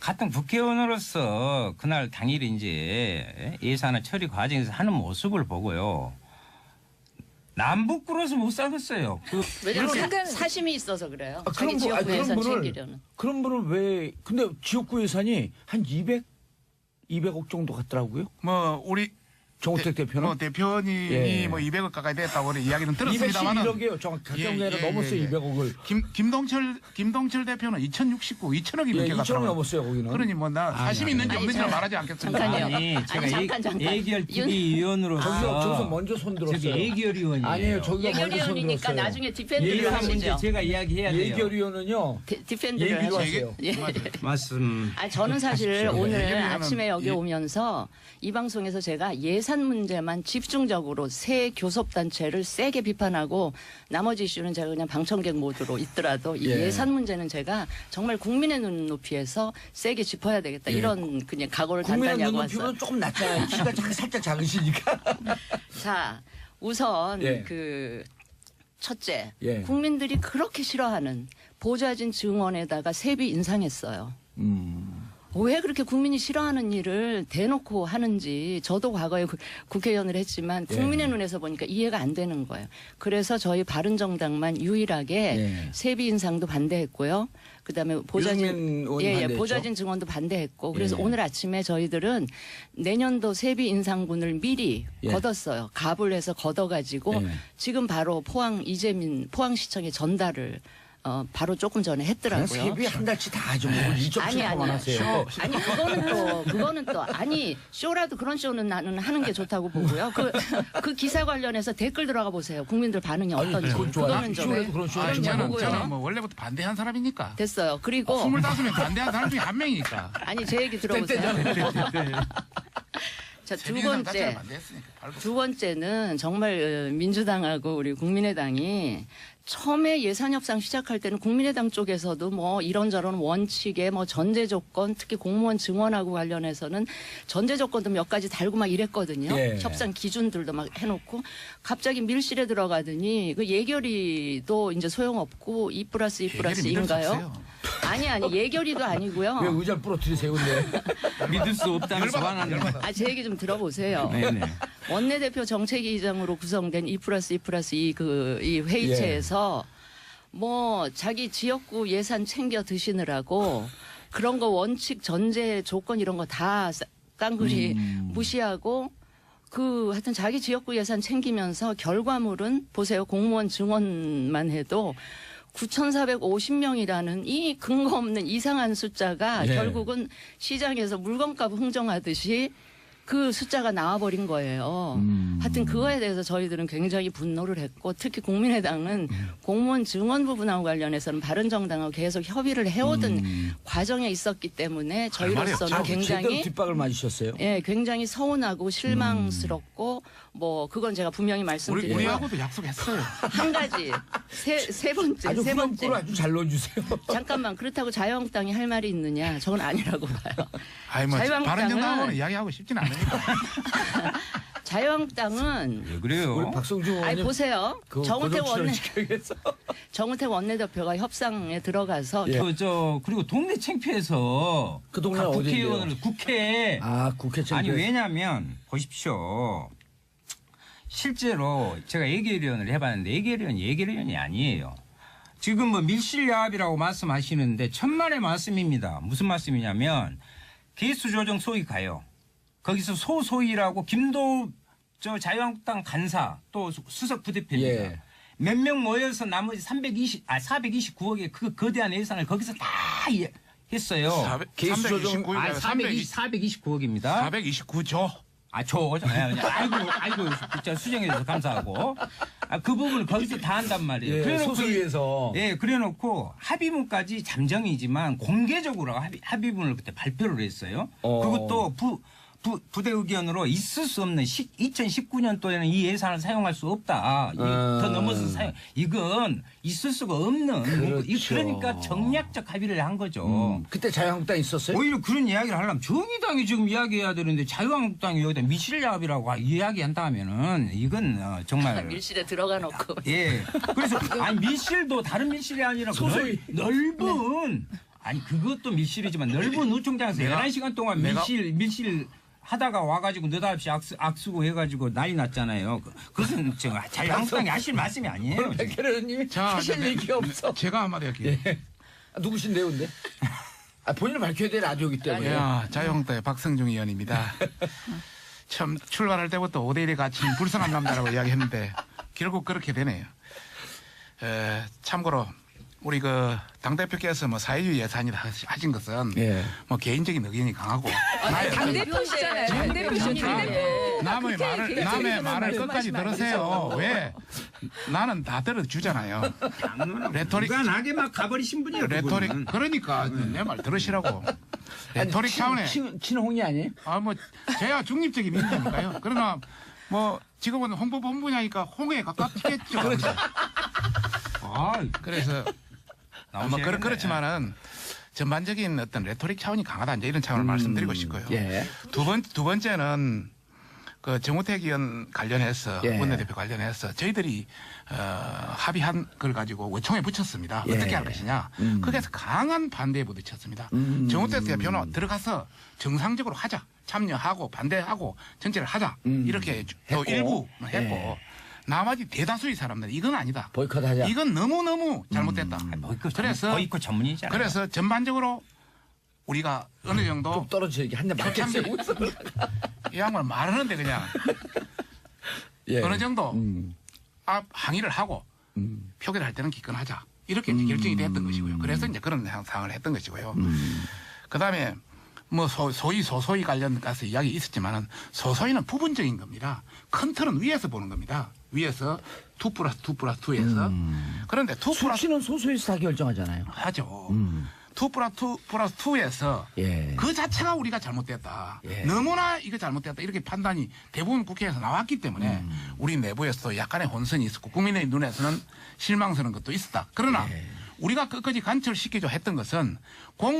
S4: 같은 국회의원으로서 그날 당일 이제 예산안 처리 과정에서 하는 모습을 보고요. 남북 끌어서 못 살겠어요.
S2: 왜냐면
S5: 약간-
S2: 사심이 있어서 그래요.
S1: 아,
S2: 자기
S1: 그런 분- 아니,
S2: 지역구 예산
S1: 그런 분을-
S2: 챙기려는.
S1: 그런 분을 왜? 근데 지역구 예산이 한 200억 정도 같더라고요.
S3: 뭐 우리
S1: 정우택 대표는
S3: 대표님이
S1: 예.
S3: 뭐 200억 가까이 됐다고 그래 이야기는 들었습니다만은
S1: 211억이에요. 정확 각경내로
S3: 예,
S1: 넘었어요.
S3: 예.
S1: 200억을.
S3: 김동철 대표는 2069, 2천억이
S1: 예,
S3: 넘게
S1: 2천억
S3: 갔더라고요.
S1: 넘었어요 거기는.
S3: 그러니 뭐 나 사심 있는지
S2: 아니,
S3: 없는지는
S2: 저-
S3: 말하지 않겠습니다.
S2: 잠깐요.
S4: 아니 제가
S2: 잠깐.
S4: 예결 TV위원으로서
S1: 저기서 먼저 손 들었어요.
S4: 저기 예결위원이에요.
S1: 아니에요. 저기가 먼저 손
S2: 예결위원이니까
S1: 들었어요.
S2: 나중에 디펜드를
S4: 예결 문제
S2: 하시죠.
S4: 제가 이야기해야 돼요.
S1: 예결위원은요.
S2: 디펜드를
S1: 얘기로
S2: 하시죠.
S1: 하세요.
S2: 예.
S4: 말씀.
S2: 아, 저는 사실
S3: 하십시오.
S2: 오늘
S3: 예결위원은
S2: 아침에 여기
S3: 예.
S2: 오면서 이 방송에서 제가 예산 문제만 집중적으로 새 교섭단체를 세게 비판하고 나머지 이슈는 제가 그냥 방청객 모드로 있더라도 이
S1: 예.
S2: 예산 문제는 제가 정말 국민의 눈높이에서 세게 짚어야 되겠다.
S1: 예.
S2: 이런 그냥 각오를
S1: 국민의
S2: 단단히 하고 왔어요.
S1: 눈높이보다 조금 낮잖아요. 키가 살짝 작으시니까.
S2: 자, 우선
S1: 예.
S2: 그 첫째,
S1: 예.
S2: 국민들이 그렇게 싫어하는 보좌진 증원에다가 세비 인상했어요. 왜 그렇게 국민이 싫어하는 일을 대놓고 하는지 저도 과거에 국회의원을 했지만 국민의 눈에서 보니까 이해가 안 되는 거예요. 그래서 저희 바른정당만 유일하게
S1: 예.
S2: 세비 인상도 반대했고요. 그다음에
S1: 유승민
S2: 보좌진
S1: 의원이 반대했죠?
S2: 보좌진 증원도 반대했고 그래서
S1: 예.
S2: 오늘 아침에 저희들은 내년도 세비 인상분을 미리
S1: 예.
S2: 걷었어요. 갑을 해서 걷어가지고
S1: 예.
S2: 지금 바로 포항시청에 전달을 바로 조금 전에 했더라고요.
S1: 세비 한 달치 다 하죠. 뭐 2.7%만 하세요.
S2: 아니 그거는 또 아니 쇼라도 그런 쇼는 나는 하는 게 좋다고 보고요. 그 기사 관련해서 댓글 들어가 보세요. 국민들 반응이 어떤지.
S1: 그건 좋아요.
S2: 그거는 좀
S1: 쇼에도 그런 쇼
S3: 아니,
S1: 하지
S2: 좀
S1: 말고.
S2: 보고요.
S3: 저는 뭐 원래부터 반대한 사람이니까.
S2: 됐어요. 그리고
S3: 25명 반대한 사람 중에 한 명이니까.
S2: 아니 제 얘기 들어보세요. 자, 두
S3: 세비인상 자체를
S2: 번째.
S3: 반대했으니까. 발부.
S2: 두 번째는 정말 민주당하고 우리 국민의당이 처음에 예산 협상 시작할 때는 국민의당 쪽에서도 뭐 이런저런 원칙에 뭐 전제 조건 특히 공무원 증원하고 관련해서는 전제 조건도 몇 가지 달고 막 이랬거든요.
S1: 예.
S2: 협상 기준들도 막 해놓고 갑자기 밀실에 들어가더니 그 예결위도 이제 소용없고 2+2+2인가요? 아니 예결위도 아니고요.
S1: 왜 의자를 부러뜨리세요, 근데?
S4: 믿을 수 없다면서 화나는.
S2: 아, 제 얘기 좀 들어보세요.
S4: 네네.
S2: 원내대표 정책위의장으로 구성된 2+2+2 이 회의체에서 뭐 자기 지역구 예산 챙겨 드시느라고 그런 거 원칙 전제 조건 이런 거 다 깡그리 무시하고 하여튼 자기 지역구 예산 챙기면서 결과물은 보세요. 공무원 증원만 해도 9,450명이라는 이 근거 없는 이상한 숫자가
S1: 예.
S2: 결국은 시장에서 물건값 흥정하듯이 그 숫자가 나와버린 거예요. 하여튼 그거에 대해서 저희들은 굉장히 분노를 했고 특히 국민의당은 공무원 증원 부분하고 관련해서는 바른정당하고 계속 협의를 해오던 과정에 있었기 때문에 저희로서는
S1: 제대로
S2: 굉장히
S1: 뒷박을 맞으셨어요.
S2: 예, 굉장히 서운하고 실망스럽고 뭐 그건 제가 분명히 말씀드리고
S3: 우리하고도 약속했어요.
S2: 한 가지 세 번째
S1: 아주
S2: 세 번째
S1: 후렴구를 아주 잘 넣어주세요.
S2: 잠깐만 그렇다고 자유한국당이 할 말이 있느냐? 저건 아니라고 봐요.
S3: 아니 뭐
S2: 자유한국당은-
S3: 바른정당하고는 이야기하고 싶진 않으니까.
S2: 자유한국당은
S4: 왜 그래요?
S1: 우리 박성중
S2: 아니
S1: 의원님
S2: 보세요.
S1: 그
S2: 정우택
S1: 고정
S2: 원내
S1: 출연시켜야겠어.
S2: 정우택 원내대표가 협상에 들어가서
S1: 예.
S4: 그리고 동네 창피해서
S1: 그 동네는
S4: 각
S1: 어디인데요?
S4: 국회의원을 국회에
S1: 국회
S4: 아니
S1: 창피해서.
S4: 왜냐하면 보십시오. 실제로 제가 예결위원을 해봤는데 예결위원이 아니에요. 지금 뭐 밀실야합이라고 말씀하시는데 천만의 말씀입니다. 무슨 말씀이냐면 개수조정 소위 가요. 거기서 소소위라고 김도우 자유한국당 간사 또 수석 부대표입니다.
S1: 예.
S4: 몇 명 모여서 나머지 429억의 그 거대한 예산을 거기서 다 했어요.
S1: 개수조정
S4: 429억입니다.
S3: 429조.
S4: 아이고, 진짜 수정해줘서 감사하고. 그 부분을 거기서 다 한단 말이에요.
S1: 예,
S4: 그래놓고
S1: 소수위에서.
S4: 예, 그래놓고 합의문까지 잠정이지만 공개적으로 합의문을 그때 발표를 했어요. 그것도 부대 의견으로 있을 수 없는 2019년도에는 이 예산을 사용할 수 없다. 더 넘어서 이건 있을 수가 없는.
S1: 그렇죠.
S4: 그러니까 정략적 합의를 한 거죠.
S1: 그때 자유한국당 있었어요?
S4: 오히려 그런 이야기를 하려면 정의당이 지금 이야기해야 되는데 자유한국당이 여기다 미실야합이라고 이야기한다 하면은 이건 정말
S2: 밀실에 들어가 놓고
S4: 예. 그래서 아니 밀실도 다른 밀실이 아니라
S1: 소소위.
S4: 넓은 아니 그것도 밀실이지만 넓은 노총장에서 11시간 동안 밀실 하다가 와가지고 느닷없이 악수고 해가지고 난리 났잖아요. 그것은 자유한국당이 하실 말씀이 아니에요.
S1: 오늘 백혜련 의원님이
S3: 자,
S1: 하실 얘기가 없어.
S3: 제가 한마디 할게요.
S1: 누구신데요, 근데? 본인을 밝혀야 될 라디오이기 때문에.
S3: 야, 자유한국당의 박성중 의원입니다. 처음 출발할 때부터 5대1에 갇힌 불쌍한 남자라고 이야기했는데 결국 그렇게 되네요. 참고로 우리 그 당대표께서 뭐 사회주의 예산이다 하신 것은
S1: 예.
S3: 뭐 개인적인 의견이 강하고
S5: 당대표시잖아요. 당대표시잖아요.
S3: 남의 말을 끝까지 들으세요. 왜? 나는 다 들어주잖아요. 레토릭
S4: 무관하게 막 가버리신 분이에요.
S3: 레토릭 그러니까 내 말 들으시라고. 레토릭 차원에
S1: 친홍이 아니에요?
S3: 뭐 제가 중립적인 민주니까요. 그러나 뭐 지금은 홍보본부냐니까 홍에 가깝겠죠. 그래서 뭐 그렇지만은 전반적인 어떤 레토릭 차원이 강하다 이제 이런 차원을 말씀드리고 싶고요.
S1: 예.
S3: 두 번째는 그 정우택 의원 관련해서
S1: 예.
S3: 원내대표 관련해서 저희들이 합의한 걸 가지고 의총에 붙였습니다.
S1: 예.
S3: 어떻게 할 것이냐. 거기에서 강한 반대에 부딪혔습니다. 정우택 대표는 들어가서 정상적으로 하자. 참여하고 반대하고 전체를 하자. 이렇게 또
S1: 했고.
S3: 일부 했고
S1: 예.
S3: 나머지 대다수의 사람들 이건 아니다.
S1: 보이콧하자.
S3: 이건 너무너무 잘못됐다.
S4: 보이콧 전문이잖아요.
S3: 그래서 전반적으로 우리가 어느 정도
S1: 좀 떨어져 이게 한대 맞겠어요.
S3: 이 양반 말하는데 그냥
S1: 예.
S3: 어느 정도 항의를 하고 표결을 할 때는 기권하자. 이렇게 이제 결정이 됐던 것이고요. 그래서 이제 그런 상황을 했던 것이고요. 그다음에 뭐 소소위 관련 가서 이야기 있었지만은 소소위는 부분적인 겁니다. 큰 틀은 위에서 보는 겁니다. 위에서 2+2+2에서 그런데 2+2
S1: 수치는 소수에서 다 결정하잖아요.
S3: 하죠. 2+2+2에서
S1: 예.
S3: 그 자체가 우리가 잘못됐다.
S1: 예.
S3: 너무나 이거 잘못됐다. 이렇게 판단이 대부분 국회에서 나왔기 때문에 우리 내부에서도 약간의 혼선이 있었고 국민의 눈에서는 실망스러운 것도 있었다. 그러나 우리가 끝까지 관철시키려 했던 것은